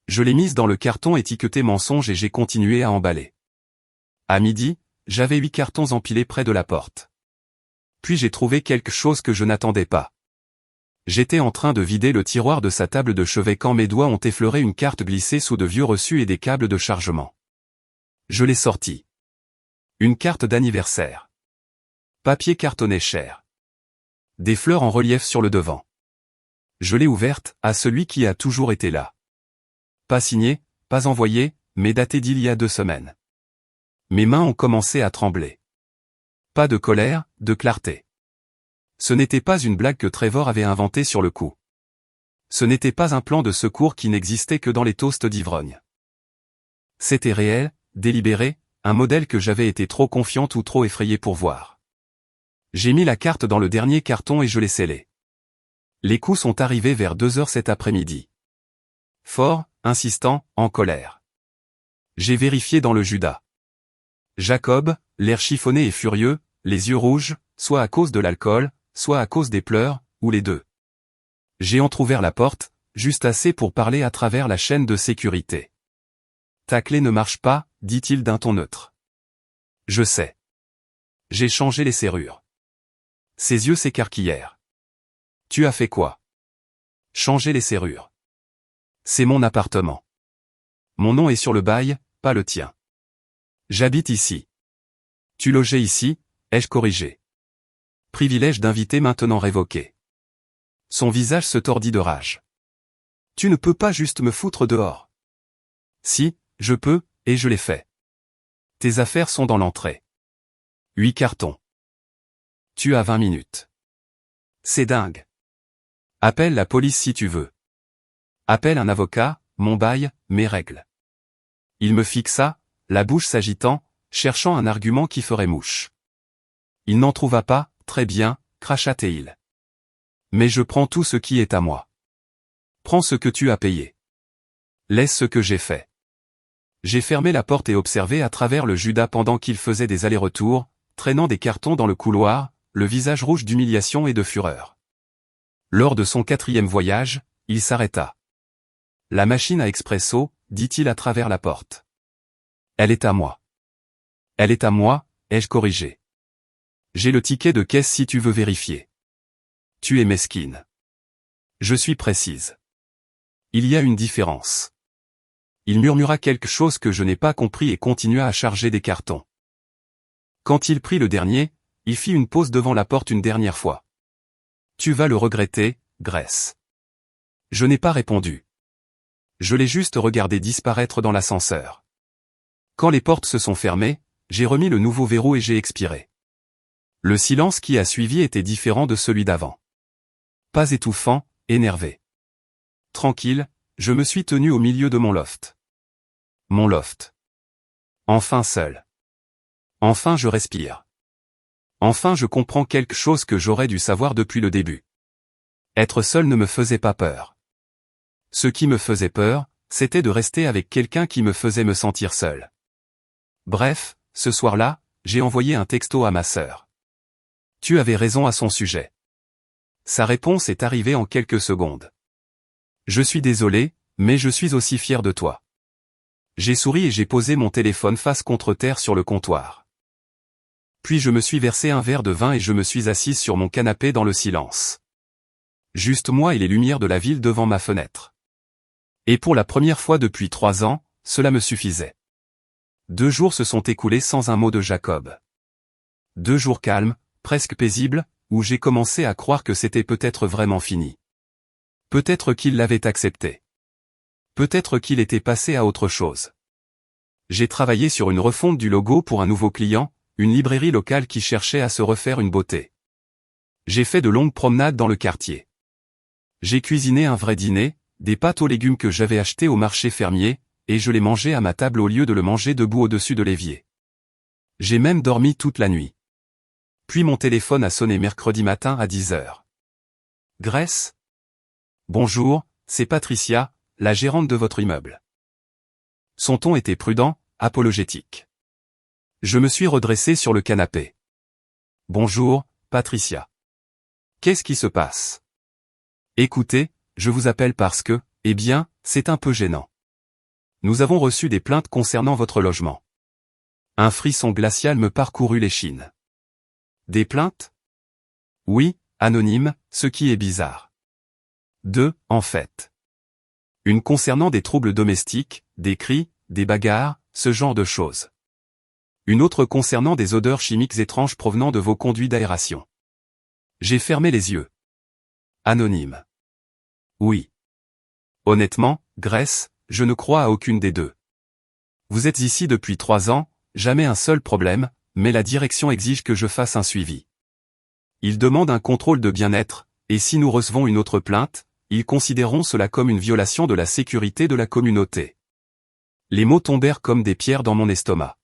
Je l'ai mise dans le carton étiqueté mensonge et j'ai continué à emballer. À midi, j'avais 8 cartons empilés près de la porte. Puis j'ai trouvé quelque chose que je n'attendais pas. J'étais en train de vider le tiroir de sa table de chevet quand mes doigts ont effleuré une carte glissée sous de vieux reçus et des câbles de chargement. Je l'ai sortie. Une carte d'anniversaire. Papier cartonné cher. Des fleurs en relief sur le devant. Je l'ai ouverte, à celui qui a toujours été là. Pas signé, pas envoyé, mais daté d'il y a 2 semaines. Mes mains ont commencé à trembler. Pas de colère, de clarté. Ce n'était pas une blague que Trevor avait inventée sur le coup. Ce n'était pas un plan de secours qui n'existait que dans les toasts d'ivrogne. C'était réel, délibéré, un modèle que j'avais été trop confiante ou trop effrayée pour voir. J'ai mis la carte dans le dernier carton et je l'ai scellée. Les coups sont arrivés vers 2 heures cet après-midi. Fort, insistant, en colère. J'ai vérifié dans le Judas. Jacob, l'air chiffonné et furieux, les yeux rouges, soit à cause de l'alcool, soit à cause des pleurs, ou les deux. J'ai entrouvert la porte, juste assez pour parler à travers la chaîne de sécurité. Ta clé ne marche pas, dit-il d'un ton neutre. Je sais. J'ai changé les serrures. Ses yeux s'écarquillèrent. Tu as fait quoi? Changer les serrures. C'est mon appartement. Mon nom est sur le bail, pas le tien. J'habite ici. Tu logeais ici, ai-je corrigé. Privilège d'invité maintenant révoqué. Son visage se tordit de rage. Tu ne peux pas juste me foutre dehors. Si, je peux, et je l'ai fait. Tes affaires sont dans l'entrée. 8 cartons. Tu as 20 minutes. C'est dingue. Appelle la police si tu veux. Appelle un avocat, mon bail, mes règles. Il me fixa, la bouche s'agitant, cherchant un argument qui ferait mouche. Il n'en trouva pas, très bien, cracha-t-il. Mais je prends tout ce qui est à moi. Prends ce que tu as payé. Laisse ce que j'ai fait. J'ai fermé la porte et observé à travers le Judas pendant qu'il faisait des allers-retours, traînant des cartons dans le couloir, le visage rouge d'humiliation et de fureur. Lors de son 4e voyage, il s'arrêta. La machine à expresso, dit-il à travers la porte. Elle est à moi. Elle est à moi, ai-je corrigé. J'ai le ticket de caisse si tu veux vérifier. Tu es mesquine. Je suis précise. Il y a une différence. Il murmura quelque chose que je n'ai pas compris et continua à charger des cartons. Quand il prit le dernier, il fit une pause devant la porte une dernière fois. Tu vas le regretter, Grace. Je n'ai pas répondu. Je l'ai juste regardé disparaître dans l'ascenseur. Quand les portes se sont fermées, j'ai remis le nouveau verrou et j'ai expiré. Le silence qui a suivi était différent de celui d'avant. Pas étouffant, énervé. Tranquille, je me suis tenu au milieu de mon loft. Mon loft. Enfin seul. Enfin je respire. Enfin je comprends quelque chose que j'aurais dû savoir depuis le début. Être seul ne me faisait pas peur. Ce qui me faisait peur, c'était de rester avec quelqu'un qui me faisait me sentir seul. Bref, ce soir-là, j'ai envoyé un texto à ma sœur. Tu avais raison à son sujet. Sa réponse est arrivée en quelques secondes. Je suis désolé, mais je suis aussi fier de toi. J'ai souri et j'ai posé mon téléphone face contre terre sur le comptoir. Puis je me suis versé un verre de vin et je me suis assise sur mon canapé dans le silence. Juste moi et les lumières de la ville devant ma fenêtre. Et pour la première fois depuis 3 ans, cela me suffisait. 2 jours se sont écoulés sans un mot de Jacob. 2 jours calmes, presque paisibles, où j'ai commencé à croire que c'était peut-être vraiment fini. Peut-être qu'il l'avait accepté. Peut-être qu'il était passé à autre chose. J'ai travaillé sur une refonte du logo pour un nouveau client, une librairie locale qui cherchait à se refaire une beauté. J'ai fait de longues promenades dans le quartier. J'ai cuisiné un vrai dîner, des pâtes aux légumes que j'avais achetées au marché fermier, et je les mangeais à ma table au lieu de le manger debout au-dessus de l'évier. J'ai même dormi toute la nuit. Puis mon téléphone a sonné mercredi matin à 10h. Grace ? Bonjour, c'est Patricia, la gérante de votre immeuble. Son ton était prudent, apologétique. Je me suis redressé sur le canapé. Bonjour, Patricia. Qu'est-ce qui se passe ? Écoutez, je vous appelle parce que, eh bien, c'est un peu gênant. Nous avons reçu des plaintes concernant votre logement. Un frisson glacial me parcourut l'échine. Des plaintes ? Oui, anonyme, ce qui est bizarre. 2, en fait. Une concernant des troubles domestiques, des cris, des bagarres, ce genre de choses. Une autre concernant des odeurs chimiques étranges provenant de vos conduits d'aération. J'ai fermé les yeux. Anonyme. Oui. Honnêtement, Grace, je ne crois à aucune des deux. Vous êtes ici depuis 3 ans, jamais un seul problème, mais la direction exige que je fasse un suivi. Ils demandent un contrôle de bien-être, et si nous recevons une autre plainte, ils considéreront cela comme une violation de la sécurité de la communauté. Les mots tombèrent comme des pierres dans mon estomac.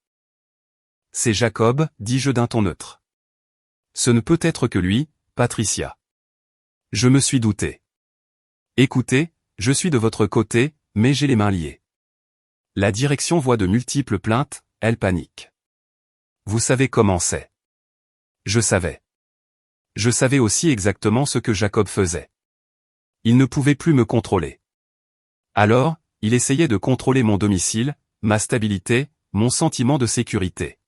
C'est Jacob, dis-je d'un ton neutre. Ce ne peut être que lui, Patricia. Je me suis douté. Écoutez, je suis de votre côté, mais j'ai les mains liées. La direction voit de multiples plaintes, elle panique. Vous savez comment c'est. Je savais. Je savais aussi exactement ce que Jacob faisait. Il ne pouvait plus me contrôler. Alors, il essayait de contrôler mon domicile, ma stabilité, mon sentiment de sécurité.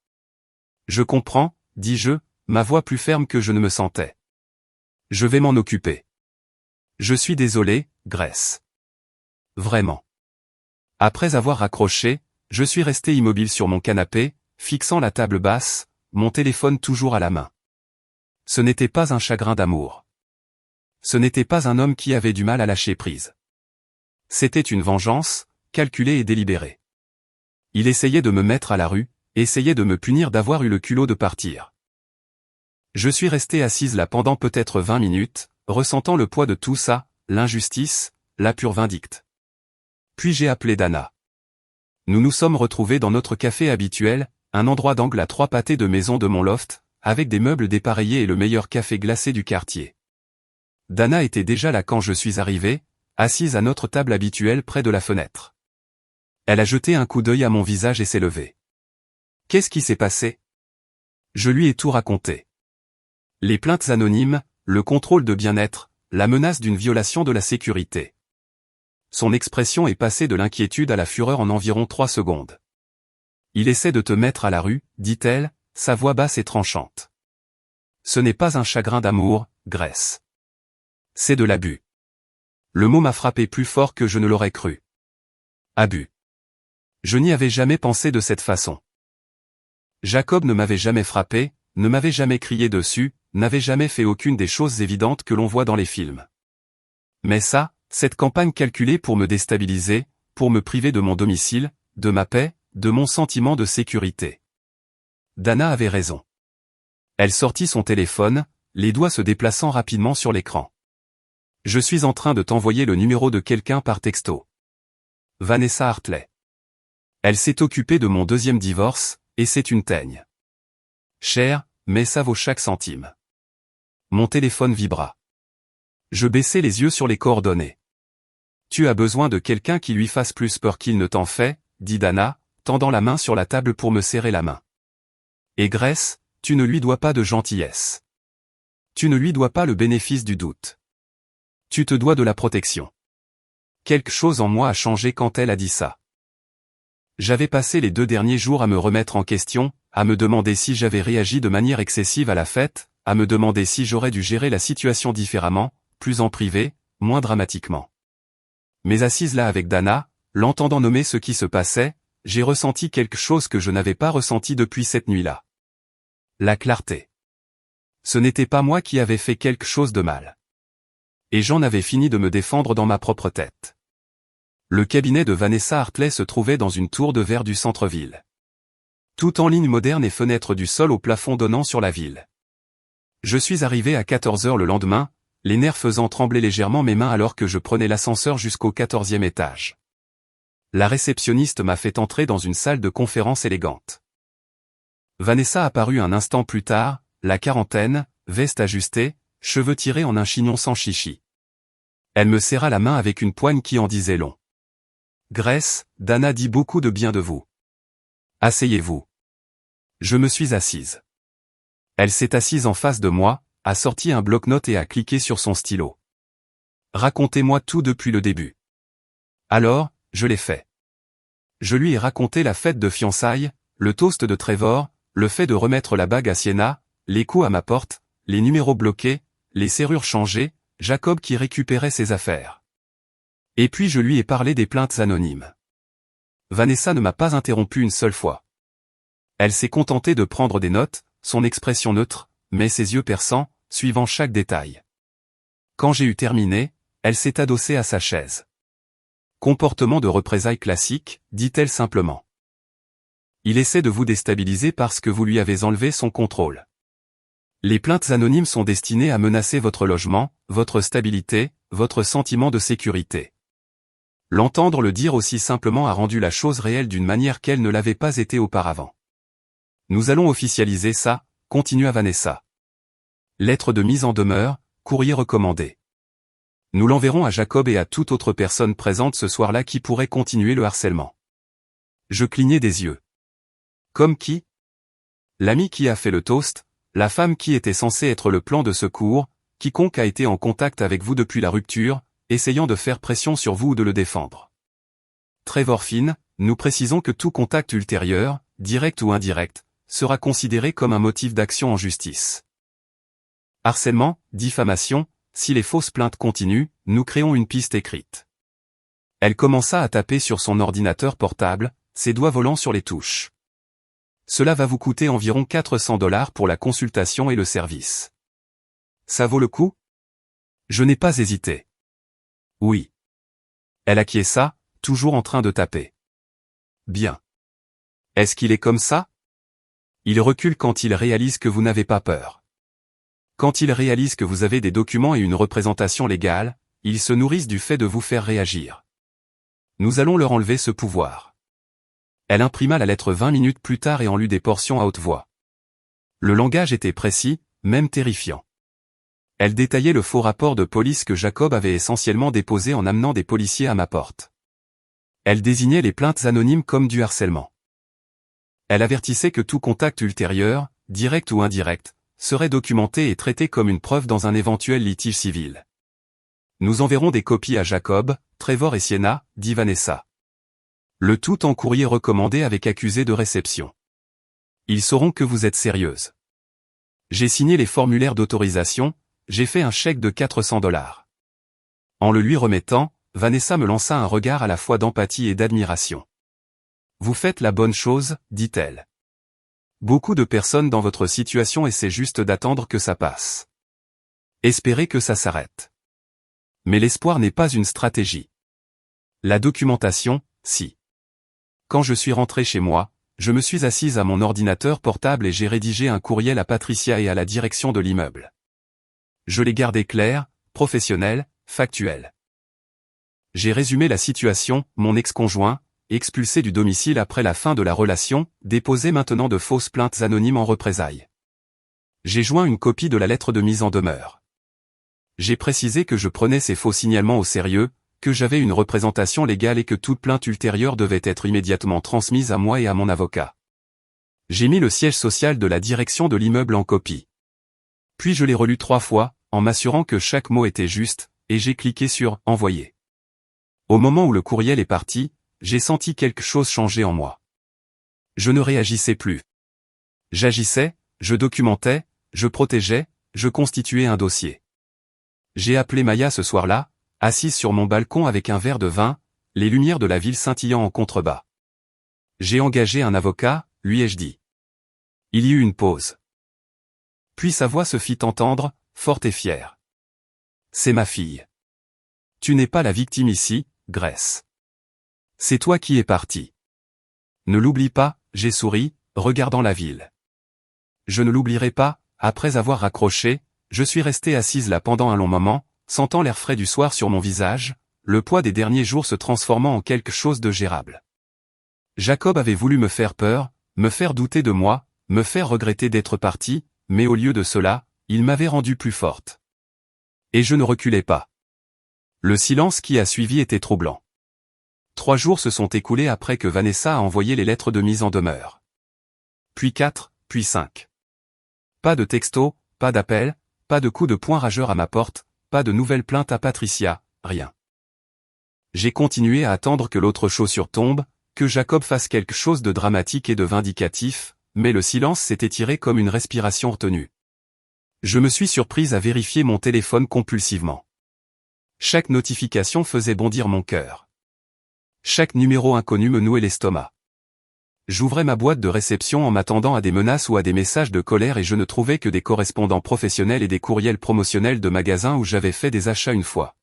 Je comprends, dis-je, ma voix plus ferme que je ne me sentais. Je vais m'en occuper. Je suis désolé, Grace. Vraiment. Après avoir raccroché, je suis resté immobile sur mon canapé, fixant la table basse, mon téléphone toujours à la main. Ce n'était pas un chagrin d'amour. Ce n'était pas un homme qui avait du mal à lâcher prise. C'était une vengeance, calculée et délibérée. Il essayait de me mettre à la rue, essayait de me punir d'avoir eu le culot de partir. Je suis resté assise là pendant peut-être 20 minutes, ressentant le poids de tout ça, l'injustice, la pure vindicte. Puis j'ai appelé Dana. Nous nous sommes retrouvés dans notre café habituel, un endroit d'angle à 3 pâtés de maison de mon loft, avec des meubles dépareillés et le meilleur café glacé du quartier. Dana était déjà là quand je suis arrivé, assise à notre table habituelle près de la fenêtre. Elle a jeté un coup d'œil à mon visage et s'est levée. « Qu'est-ce qui s'est passé ?» Je lui ai tout raconté. Les plaintes anonymes, le contrôle de bien-être, la menace d'une violation de la sécurité. Son expression est passée de l'inquiétude à la fureur en environ 3 secondes. « Il essaie de te mettre à la rue, dit-elle, sa voix basse et tranchante. Ce n'est pas un chagrin d'amour, Grace. C'est de l'abus. Le mot m'a frappé plus fort que je ne l'aurais cru. Abus. Je n'y avais jamais pensé de cette façon. Jacob ne m'avait jamais frappé, ne m'avait jamais crié dessus, n'avait jamais fait aucune des choses évidentes que l'on voit dans les films. Mais ça, cette campagne calculée pour me déstabiliser, pour me priver de mon domicile, de ma paix, de mon sentiment de sécurité. Dana avait raison. Elle sortit son téléphone, les doigts se déplaçant rapidement sur l'écran. Je suis en train de t'envoyer le numéro de quelqu'un par texto. Vanessa Hartley. Elle s'est occupée de mon 2e divorce, et c'est une teigne. Cher, mais ça vaut chaque centime. Mon téléphone vibra. Je baissai les yeux sur les coordonnées. Tu as besoin de quelqu'un qui lui fasse plus peur qu'il ne t'en fait, dit Dana, tendant la main sur la table pour me serrer la main. Et Grace, tu ne lui dois pas de gentillesse. Tu ne lui dois pas le bénéfice du doute. Tu te dois de la protection. Quelque chose en moi a changé quand elle a dit ça. J'avais passé les 2 derniers jours à me remettre en question, à me demander si j'avais réagi de manière excessive à la fête, à me demander si j'aurais dû gérer la situation différemment, plus en privé, moins dramatiquement. Mais assise là avec Dana, l'entendant nommer ce qui se passait, j'ai ressenti quelque chose que je n'avais pas ressenti depuis cette nuit-là. La clarté. Ce n'était pas moi qui avais fait quelque chose de mal. Et j'en avais fini de me défendre dans ma propre tête. Le cabinet de Vanessa Hartley se trouvait dans une tour de verre du centre-ville. Tout en ligne moderne et fenêtres du sol au plafond donnant sur la ville. Je suis arrivé à 14h le lendemain, les nerfs faisant trembler légèrement mes mains alors que je prenais l'ascenseur jusqu'au 14e étage. La réceptionniste m'a fait entrer dans une salle de conférence élégante. Vanessa apparut un instant plus tard, la quarantaine, veste ajustée, cheveux tirés en un chignon sans chichi. Elle me serra la main avec une poigne qui en disait long. Grace, Dana dit beaucoup de bien de vous. Asseyez-vous. Je me suis assise. Elle s'est assise en face de moi, a sorti un bloc-notes et a cliqué sur son stylo. Racontez-moi tout depuis le début. Alors, je l'ai fait. Je lui ai raconté la fête de fiançailles, le toast de Trevor, le fait de remettre la bague à Sienna, les coups à ma porte, les numéros bloqués, les serrures changées, Jacob qui récupérait ses affaires. Et puis je lui ai parlé des plaintes anonymes. Vanessa ne m'a pas interrompu une seule fois. Elle s'est contentée de prendre des notes, son expression neutre, mais ses yeux perçants, suivant chaque détail. Quand j'ai eu terminé, elle s'est adossée à sa chaise. Comportement de représailles classique, dit-elle simplement. Il essaie de vous déstabiliser parce que vous lui avez enlevé son contrôle. Les plaintes anonymes sont destinées à menacer votre logement, votre stabilité, votre sentiment de sécurité. L'entendre le dire aussi simplement a rendu la chose réelle d'une manière qu'elle ne l'avait pas été auparavant. Nous allons officialiser ça, continua Vanessa. Lettre de mise en demeure, courrier recommandé. Nous l'enverrons à Jacob et à toute autre personne présente ce soir-là qui pourrait continuer le harcèlement. Je clignai des yeux. Comme qui? L'ami qui a fait le toast, la femme qui était censée être le plan de secours, quiconque a été en contact avec vous depuis la rupture, essayant de faire pression sur vous ou de le défendre. Trevor Finn, nous précisons que tout contact ultérieur, direct ou indirect, sera considéré comme un motif d'action en justice. Harcèlement, diffamation, si les fausses plaintes continuent, nous créons une piste écrite. Elle commença à taper sur son ordinateur portable, ses doigts volant sur les touches. Cela va vous coûter environ $400 pour la consultation et le service. Ça vaut le coup? Je n'ai pas hésité. Oui. Elle acquiesça, toujours en train de taper. Bien. Est-ce qu'il est comme ça? Il recule quand il réalise que vous n'avez pas peur. Quand il réalise que vous avez des documents et une représentation légale, ils se nourrissent du fait de vous faire réagir. Nous allons leur enlever ce pouvoir. Elle imprima la lettre 20 minutes plus tard et en lut des portions à haute voix. Le langage était précis, même terrifiant. Elle détaillait le faux rapport de police que Jacob avait essentiellement déposé en amenant des policiers à ma porte. Elle désignait les plaintes anonymes comme du harcèlement. Elle avertissait que tout contact ultérieur, direct ou indirect, serait documenté et traité comme une preuve dans un éventuel litige civil. Nous enverrons des copies à Jacob, Trevor et Sienna, dit Vanessa. Le tout en courrier recommandé avec accusé de réception. Ils sauront que vous êtes sérieuse. J'ai signé les formulaires d'autorisation, j'ai fait un chèque de $400. En le lui remettant, Vanessa me lança un regard à la fois d'empathie et d'admiration. Vous faites la bonne chose, dit-elle. Beaucoup de personnes dans votre situation essaient juste d'attendre que ça passe. Espérez que ça s'arrête. Mais l'espoir n'est pas une stratégie. La documentation, si. Quand je suis rentré chez moi, je me suis assise à mon ordinateur portable et j'ai rédigé un courriel à Patricia et à la direction de l'immeuble. Je l'ai gardé clair, professionnel, factuel. J'ai résumé la situation, mon ex-conjoint, expulsé du domicile après la fin de la relation, déposait maintenant de fausses plaintes anonymes en représailles. J'ai joint une copie de la lettre de mise en demeure. J'ai précisé que je prenais ces faux signalements au sérieux, que j'avais une représentation légale et que toute plainte ultérieure devait être immédiatement transmise à moi et à mon avocat. J'ai mis le siège social de la direction de l'immeuble en copie. Puis je l'ai relu 3 fois, en m'assurant que chaque mot était juste, et j'ai cliqué sur « Envoyer ». Au moment où le courriel est parti, j'ai senti quelque chose changer en moi. Je ne réagissais plus. J'agissais, je documentais, je protégeais, je constituais un dossier. J'ai appelé Maya ce soir-là, assise sur mon balcon avec un verre de vin, les lumières de la ville scintillant en contrebas. J'ai engagé un avocat, lui ai-je dit. Il y eut une pause. Puis sa voix se fit entendre, forte et fière. C'est ma fille. Tu n'es pas la victime ici, Grace. C'est toi qui es parti. Ne l'oublie pas, j'ai souri, regardant la ville. Je ne l'oublierai pas, après avoir raccroché, je suis restée assise là pendant un long moment, sentant l'air frais du soir sur mon visage, le poids des derniers jours se transformant en quelque chose de gérable. Jacob avait voulu me faire peur, me faire douter de moi, me faire regretter d'être parti, mais au lieu de cela, il m'avait rendue plus forte. Et je ne reculais pas. Le silence qui a suivi était troublant. 3 jours se sont écoulés après que Vanessa a envoyé les lettres de mise en demeure. Puis 4, puis 5. Pas de texto, pas d'appel, pas de coup de poing rageur à ma porte, pas de nouvelles plaintes à Patricia, rien. J'ai continué à attendre que l'autre chaussure tombe, que Jacob fasse quelque chose de dramatique et de vindicatif, mais le silence s'est étiré comme une respiration retenue. Je me suis surprise à vérifier mon téléphone compulsivement. Chaque notification faisait bondir mon cœur. Chaque numéro inconnu me nouait l'estomac. J'ouvrais ma boîte de réception en m'attendant à des menaces ou à des messages de colère et je ne trouvais que des correspondants professionnels et des courriels promotionnels de magasins où j'avais fait des achats une fois.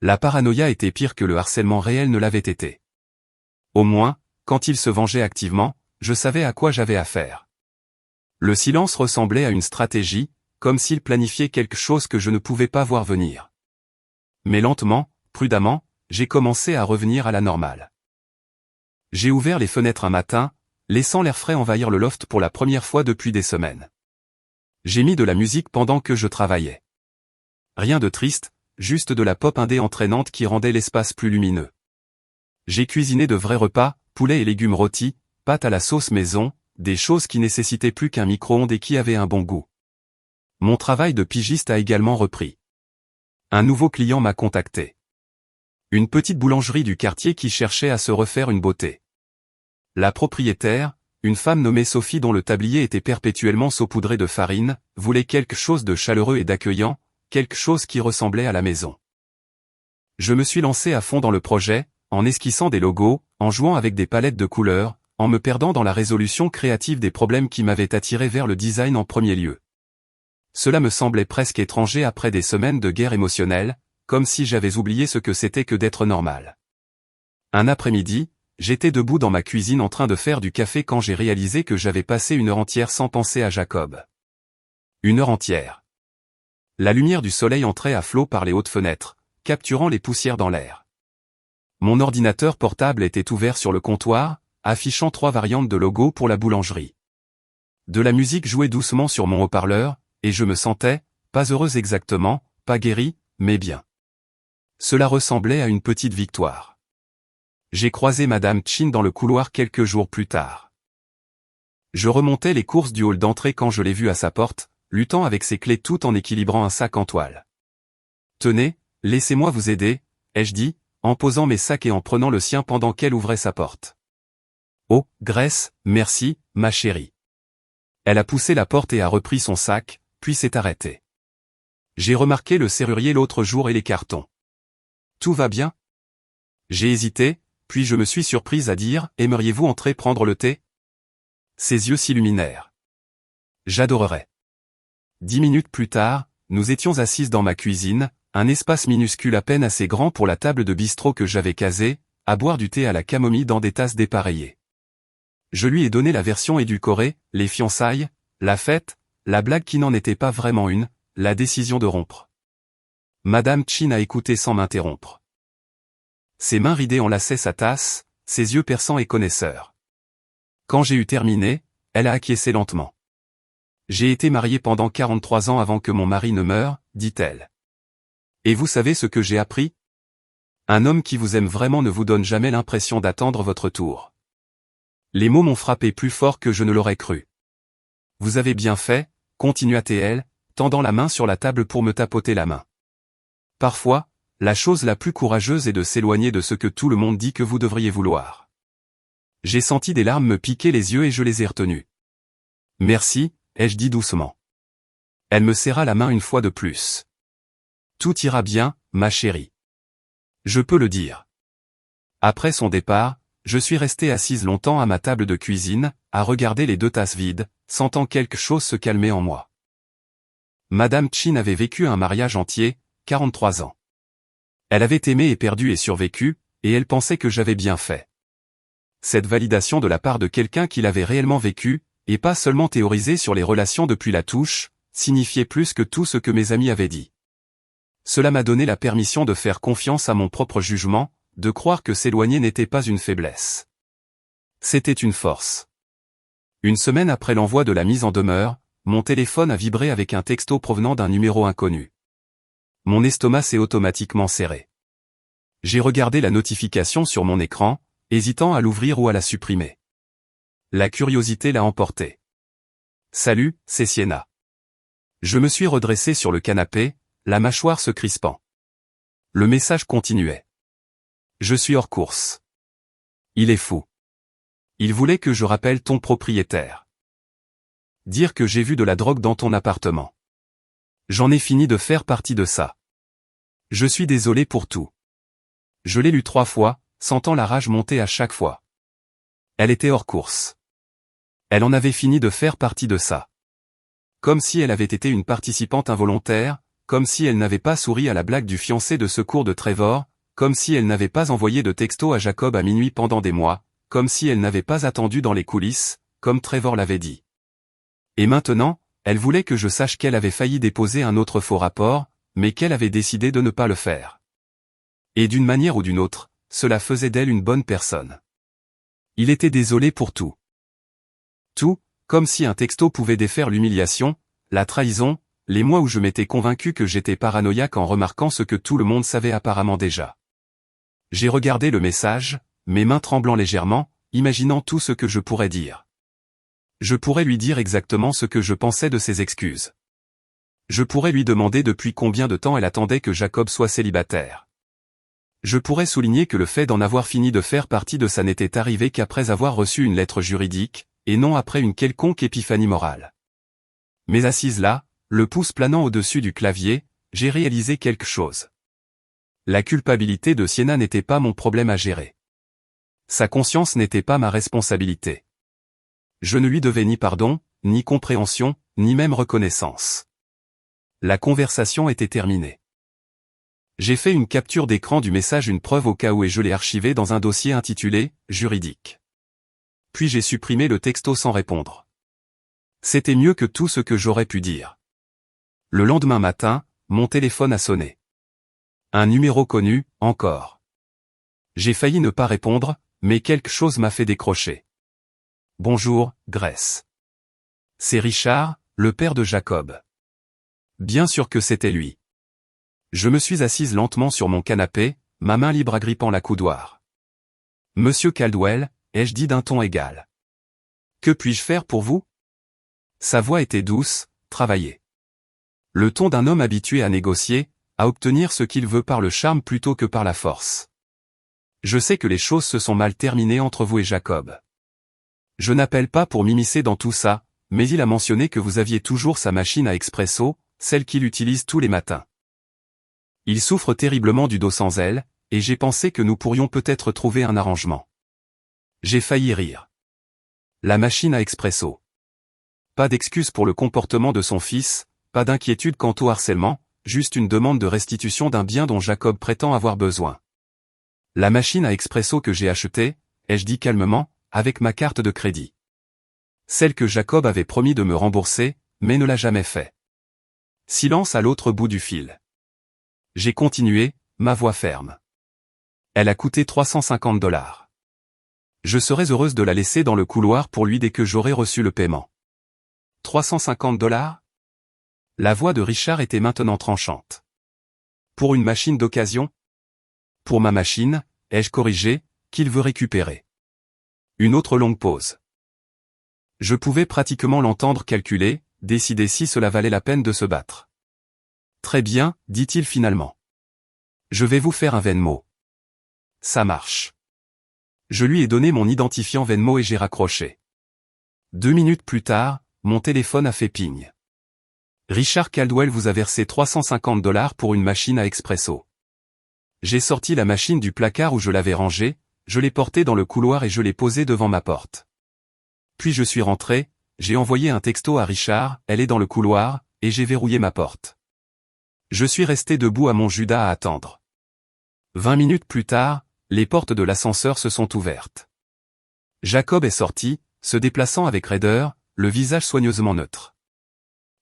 La paranoïa était pire que le harcèlement réel ne l'avait été. Au moins, quand il se vengeait activement, je savais à quoi j'avais affaire. Le silence ressemblait à une stratégie, comme s'il planifiait quelque chose que je ne pouvais pas voir venir. Mais lentement, prudemment, j'ai commencé à revenir à la normale. J'ai ouvert les fenêtres un matin, laissant l'air frais envahir le loft pour la première fois depuis des semaines. J'ai mis de la musique pendant que je travaillais. Rien de triste, juste de la pop indé entraînante qui rendait l'espace plus lumineux. J'ai cuisiné de vrais repas, poulet et légumes rôtis, pâtes à la sauce maison, des choses qui nécessitaient plus qu'un micro-ondes et qui avaient un bon goût. Mon travail de pigiste a également repris. Un nouveau client m'a contacté. Une petite boulangerie du quartier qui cherchait à se refaire une beauté. La propriétaire, une femme nommée Sophie dont le tablier était perpétuellement saupoudré de farine, voulait quelque chose de chaleureux et d'accueillant, quelque chose qui ressemblait à la maison. Je me suis lancé à fond dans le projet, en esquissant des logos, en jouant avec des palettes de couleurs, en me perdant dans la résolution créative des problèmes qui m'avaient attiré vers le design en premier lieu. Cela me semblait presque étranger après des semaines de guerre émotionnelle, comme si j'avais oublié ce que c'était que d'être normal. Un après-midi, j'étais debout dans ma cuisine en train de faire du café quand j'ai réalisé que j'avais passé 1 heure entière sans penser à Jacob. 1 heure entière. La lumière du soleil entrait à flot par les hautes fenêtres, capturant les poussières dans l'air. Mon ordinateur portable était ouvert sur le comptoir, affichant 3 variantes de logo pour la boulangerie. De la musique jouait doucement sur mon haut-parleur, et je me sentais, pas heureuse exactement, pas guérie, mais bien. Cela ressemblait à une petite victoire. J'ai croisé Madame Chin dans le couloir quelques jours plus tard. Je remontais les courses du hall d'entrée quand je l'ai vue à sa porte, luttant avec ses clés tout en équilibrant un sac en toile. « Tenez, laissez-moi vous aider », ai-je dit, en posant mes sacs et en prenant le sien pendant qu'elle ouvrait sa porte. « Oh, Grace, merci, ma chérie. » Elle a poussé la porte et a repris son sac, puis s'est arrêtée. J'ai remarqué le serrurier l'autre jour et les cartons. « Tout va bien ?» J'ai hésité, puis je me suis surprise à dire « Aimeriez-vous entrer prendre le thé ?» Ses yeux s'illuminèrent. « J'adorerais. » 10 minutes plus tard, nous étions assises dans ma cuisine, un espace minuscule à peine assez grand pour la table de bistrot que j'avais casée, à boire du thé à la camomille dans des tasses dépareillées. Je lui ai donné la version édulcorée, les fiançailles, la fête, la blague qui n'en était pas vraiment une, la décision de rompre. Madame Chin a écouté sans m'interrompre. Ses mains ridées enlaçaient sa tasse, ses yeux perçants et connaisseurs. Quand j'ai eu terminé, elle a acquiescé lentement. « J'ai été mariée pendant 43 ans avant que mon mari ne meure, dit-elle. Et vous savez ce que j'ai appris? Un homme qui vous aime vraiment ne vous donne jamais l'impression d'attendre votre tour. » Les mots m'ont frappé plus fort que je ne l'aurais cru. « Vous avez bien fait, » continua-t-elle, tendant la main sur la table pour me tapoter la main. « Parfois, la chose la plus courageuse est de s'éloigner de ce que tout le monde dit que vous devriez vouloir. » J'ai senti des larmes me piquer les yeux et je les ai retenues. « Merci, » ai-je dit doucement. Elle me serra la main une fois de plus. « Tout ira bien, ma chérie. Je peux le dire. » Après son départ, je suis restée assise longtemps à ma table de cuisine, à regarder les 2 tasses vides, sentant quelque chose se calmer en moi. Madame Chin avait vécu un mariage entier, 43 ans. Elle avait aimé et perdu et survécu, et elle pensait que j'avais bien fait. Cette validation de la part de quelqu'un qui l'avait réellement vécu, et pas seulement théorisé sur les relations depuis la touche, signifiait plus que tout ce que mes amis avaient dit. Cela m'a donné la permission de faire confiance à mon propre jugement, de croire que s'éloigner n'était pas une faiblesse. C'était une force. Une semaine après l'envoi de la mise en demeure, mon téléphone a vibré avec un texto provenant d'un numéro inconnu. Mon estomac s'est automatiquement serré. J'ai regardé la notification sur mon écran, hésitant à l'ouvrir ou à la supprimer. La curiosité l'a emporté. « Salut, c'est Sienna. » Je me suis redressé sur le canapé, la mâchoire se crispant. Le message continuait. « Je suis hors course. Il est fou. Il voulait que je rappelle ton propriétaire. Dire que j'ai vu de la drogue dans ton appartement. J'en ai fini de faire partie de ça. Je suis désolé pour tout. » Je l'ai lu 3 fois, sentant la rage monter à chaque fois. Elle était hors course. Elle en avait fini de faire partie de ça. Comme si elle avait été une participante involontaire, comme si elle n'avait pas souri à la blague du fiancé de secours de Trevor, comme si elle n'avait pas envoyé de texto à Jacob à minuit pendant des mois, comme si elle n'avait pas attendu dans les coulisses, comme Trevor l'avait dit. Et maintenant, elle voulait que je sache qu'elle avait failli déposer un autre faux rapport, mais qu'elle avait décidé de ne pas le faire. Et d'une manière ou d'une autre, cela faisait d'elle une bonne personne. Il était désolé pour tout. Tout, comme si un texto pouvait défaire l'humiliation, la trahison, les mois où je m'étais convaincu que j'étais paranoïaque en remarquant ce que tout le monde savait apparemment déjà. J'ai regardé le message, mes mains tremblant légèrement, imaginant tout ce que je pourrais dire. Je pourrais lui dire exactement ce que je pensais de ses excuses. Je pourrais lui demander depuis combien de temps elle attendait que Jacob soit célibataire. Je pourrais souligner que le fait d'en avoir fini de faire partie de ça n'était arrivé qu'après avoir reçu une lettre juridique, et non après une quelconque épiphanie morale. Mais assise là, le pouce planant au-dessus du clavier, j'ai réalisé quelque chose. La culpabilité de Sienna n'était pas mon problème à gérer. Sa conscience n'était pas ma responsabilité. Je ne lui devais ni pardon, ni compréhension, ni même reconnaissance. La conversation était terminée. J'ai fait une capture d'écran du message, une preuve au cas où, et je l'ai archivé dans un dossier intitulé « Juridique ». Puis j'ai supprimé le texto sans répondre. C'était mieux que tout ce que j'aurais pu dire. Le lendemain matin, mon téléphone a sonné. Un numéro connu, encore. J'ai failli ne pas répondre, mais quelque chose m'a fait décrocher. Bonjour, Grace. C'est Richard, le père de Jacob. Bien sûr que c'était lui. Je me suis assise lentement sur mon canapé, ma main libre agrippant la coudoir. Monsieur Caldwell, ai-je dit d'un ton égal. Que puis-je faire pour vous? Sa voix était douce, travaillée. Le ton d'un homme habitué à négocier, à obtenir ce qu'il veut par le charme plutôt que par la force. Je sais que les choses se sont mal terminées entre vous et Jacob. Je n'appelle pas pour m'immiscer dans tout ça, mais il a mentionné que vous aviez toujours sa machine à expresso, celle qu'il utilise tous les matins. Il souffre terriblement du dos sans aile, et j'ai pensé que nous pourrions peut-être trouver un arrangement. J'ai failli rire. La machine à expresso. Pas d'excuse pour le comportement de son fils, pas d'inquiétude quant au harcèlement, juste une demande de restitution d'un bien dont Jacob prétend avoir besoin. La machine à expresso que j'ai achetée, ai-je dit calmement, avec ma carte de crédit. Celle que Jacob avait promis de me rembourser, mais ne l'a jamais fait. Silence à l'autre bout du fil. J'ai continué, ma voix ferme. Elle a coûté 350 $. Je serais heureuse de la laisser dans le couloir pour lui dès que j'aurai reçu le paiement. 350 $? La voix de Richard était maintenant tranchante. Pour une machine d'occasion? Pour ma machine, ai-je corrigé, qu'il veut récupérer. Une autre longue pause. Je pouvais pratiquement l'entendre calculer, décider si cela valait la peine de se battre. Très bien, dit-il finalement. Je vais vous faire un Venmo. Ça marche. Je lui ai donné mon identifiant Venmo et j'ai raccroché. 2 minutes plus tard, mon téléphone a fait ping. Richard Caldwell vous a versé 350 $ pour une machine à expresso. J'ai sorti la machine du placard où je l'avais rangée, je l'ai portée dans le couloir et je l'ai posée devant ma porte. Puis je suis rentré, j'ai envoyé un texto à Richard, elle est dans le couloir, et j'ai verrouillé ma porte. Je suis resté debout à mon Judas à attendre. 20 minutes plus tard, les portes de l'ascenseur se sont ouvertes. Jacob est sorti, se déplaçant avec raideur, le visage soigneusement neutre.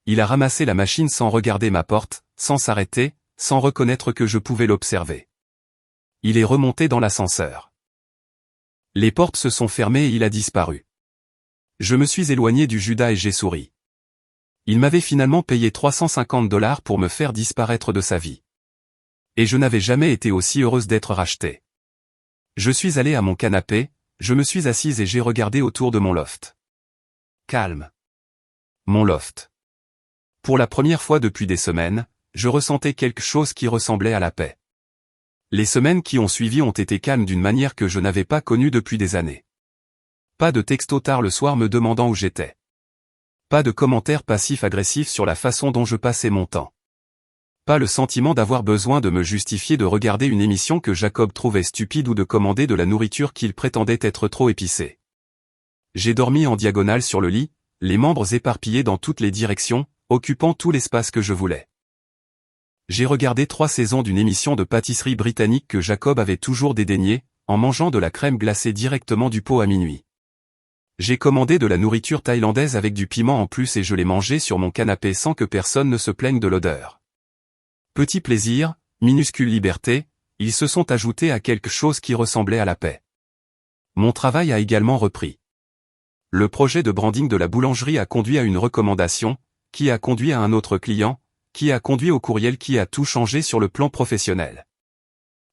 Il a ramassé la machine sans regarder ma porte, sans s'arrêter, sans reconnaître que je pouvais l'observer. Il est remonté dans l'ascenseur. Les portes se sont fermées et il a disparu. Je me suis éloigné du Judas et j'ai souri. Il m'avait finalement payé 350 $ pour me faire disparaître de sa vie. Et je n'avais jamais été aussi heureuse d'être rachetée. Je suis allé à mon canapé, je me suis assise et j'ai regardé autour de mon loft. Calme. Mon loft. Pour la première fois depuis des semaines, je ressentais quelque chose qui ressemblait à la paix. Les semaines qui ont suivi ont été calmes d'une manière que je n'avais pas connue depuis des années. Pas de texto tard le soir me demandant où j'étais. Pas de commentaires passifs-agressifs sur la façon dont je passais mon temps. Pas le sentiment d'avoir besoin de me justifier de regarder une émission que Jacob trouvait stupide ou de commander de la nourriture qu'il prétendait être trop épicée. J'ai dormi en diagonale sur le lit, les membres éparpillés dans toutes les directions, occupant tout l'espace que je voulais. J'ai regardé 3 saisons d'une émission de pâtisserie britannique que Jacob avait toujours dédaignée, en mangeant de la crème glacée directement du pot à minuit. J'ai commandé de la nourriture thaïlandaise avec du piment en plus et je l'ai mangée sur mon canapé sans que personne ne se plaigne de l'odeur. Petit plaisir, minuscule liberté, ils se sont ajoutés à quelque chose qui ressemblait à la paix. Mon travail a également repris. Le projet de branding de la boulangerie a conduit à une recommandation, qui a conduit à un autre client, qui a conduit au courriel qui a tout changé sur le plan professionnel.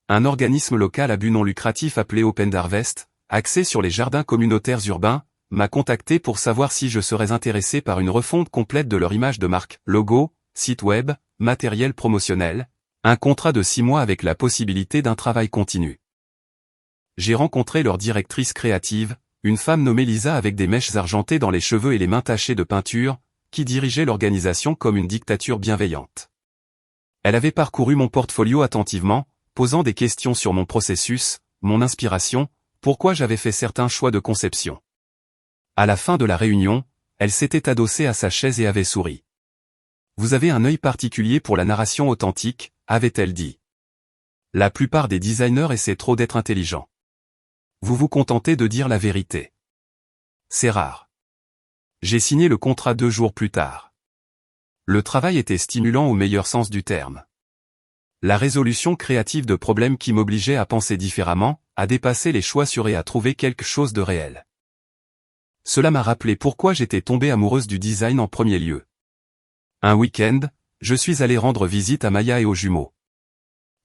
Un organisme local à but non lucratif appelé Open Harvest, axé sur les jardins communautaires urbains, m'a contacté pour savoir si je serais intéressé par une refonte complète de leur image de marque, logo, site web, matériel promotionnel, un contrat de 6 mois avec la possibilité d'un travail continu. J'ai rencontré leur directrice créative, une femme nommée Lisa avec des mèches argentées dans les cheveux et les mains tachées de peinture, qui dirigeait l'organisation comme une dictature bienveillante. Elle avait parcouru mon portfolio attentivement, posant des questions sur mon processus, mon inspiration, pourquoi j'avais fait certains choix de conception. À la fin de la réunion, elle s'était adossée à sa chaise et avait souri. « Vous avez un œil particulier pour la narration authentique », avait-elle dit. La plupart des designers essaient trop d'être intelligents. Vous vous contentez de dire la vérité. C'est rare. J'ai signé le contrat 2 jours plus tard. Le travail était stimulant au meilleur sens du terme. La résolution créative de problèmes qui m'obligeaient à penser différemment, à dépasser les choix sûrs et à trouver quelque chose de réel. Cela m'a rappelé pourquoi j'étais tombée amoureuse du design en premier lieu. Un week-end, je suis allé rendre visite à Maya et aux jumeaux.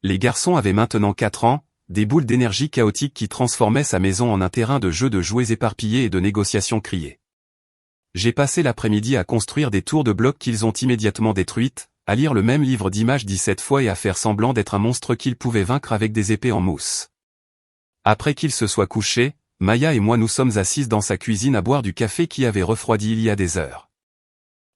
Les garçons avaient maintenant 4 ans, des boules d'énergie chaotiques qui transformaient sa maison en un terrain de jeux de jouets éparpillés et de négociations criées. J'ai passé l'après-midi à construire des tours de blocs qu'ils ont immédiatement détruites, à lire le même livre d'images 17 fois et à faire semblant d'être un monstre qu'ils pouvaient vaincre avec des épées en mousse. Après qu'ils se soient couchés, Maya et moi nous sommes assises dans sa cuisine à boire du café qui avait refroidi il y a des heures.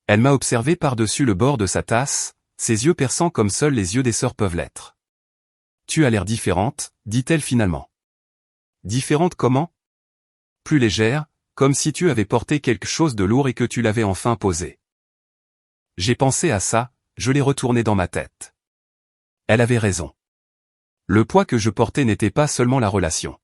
Elle m'a observé par-dessus le bord de sa tasse, ses yeux perçants comme seuls les yeux des sœurs peuvent l'être. « Tu as l'air différente », dit-elle finalement. « Différente comment ? Plus légère, comme si tu avais porté quelque chose de lourd et que tu l'avais enfin posé. » J'ai pensé à ça, je l'ai retourné dans ma tête. Elle avait raison. Le poids que je portais n'était pas seulement la relation.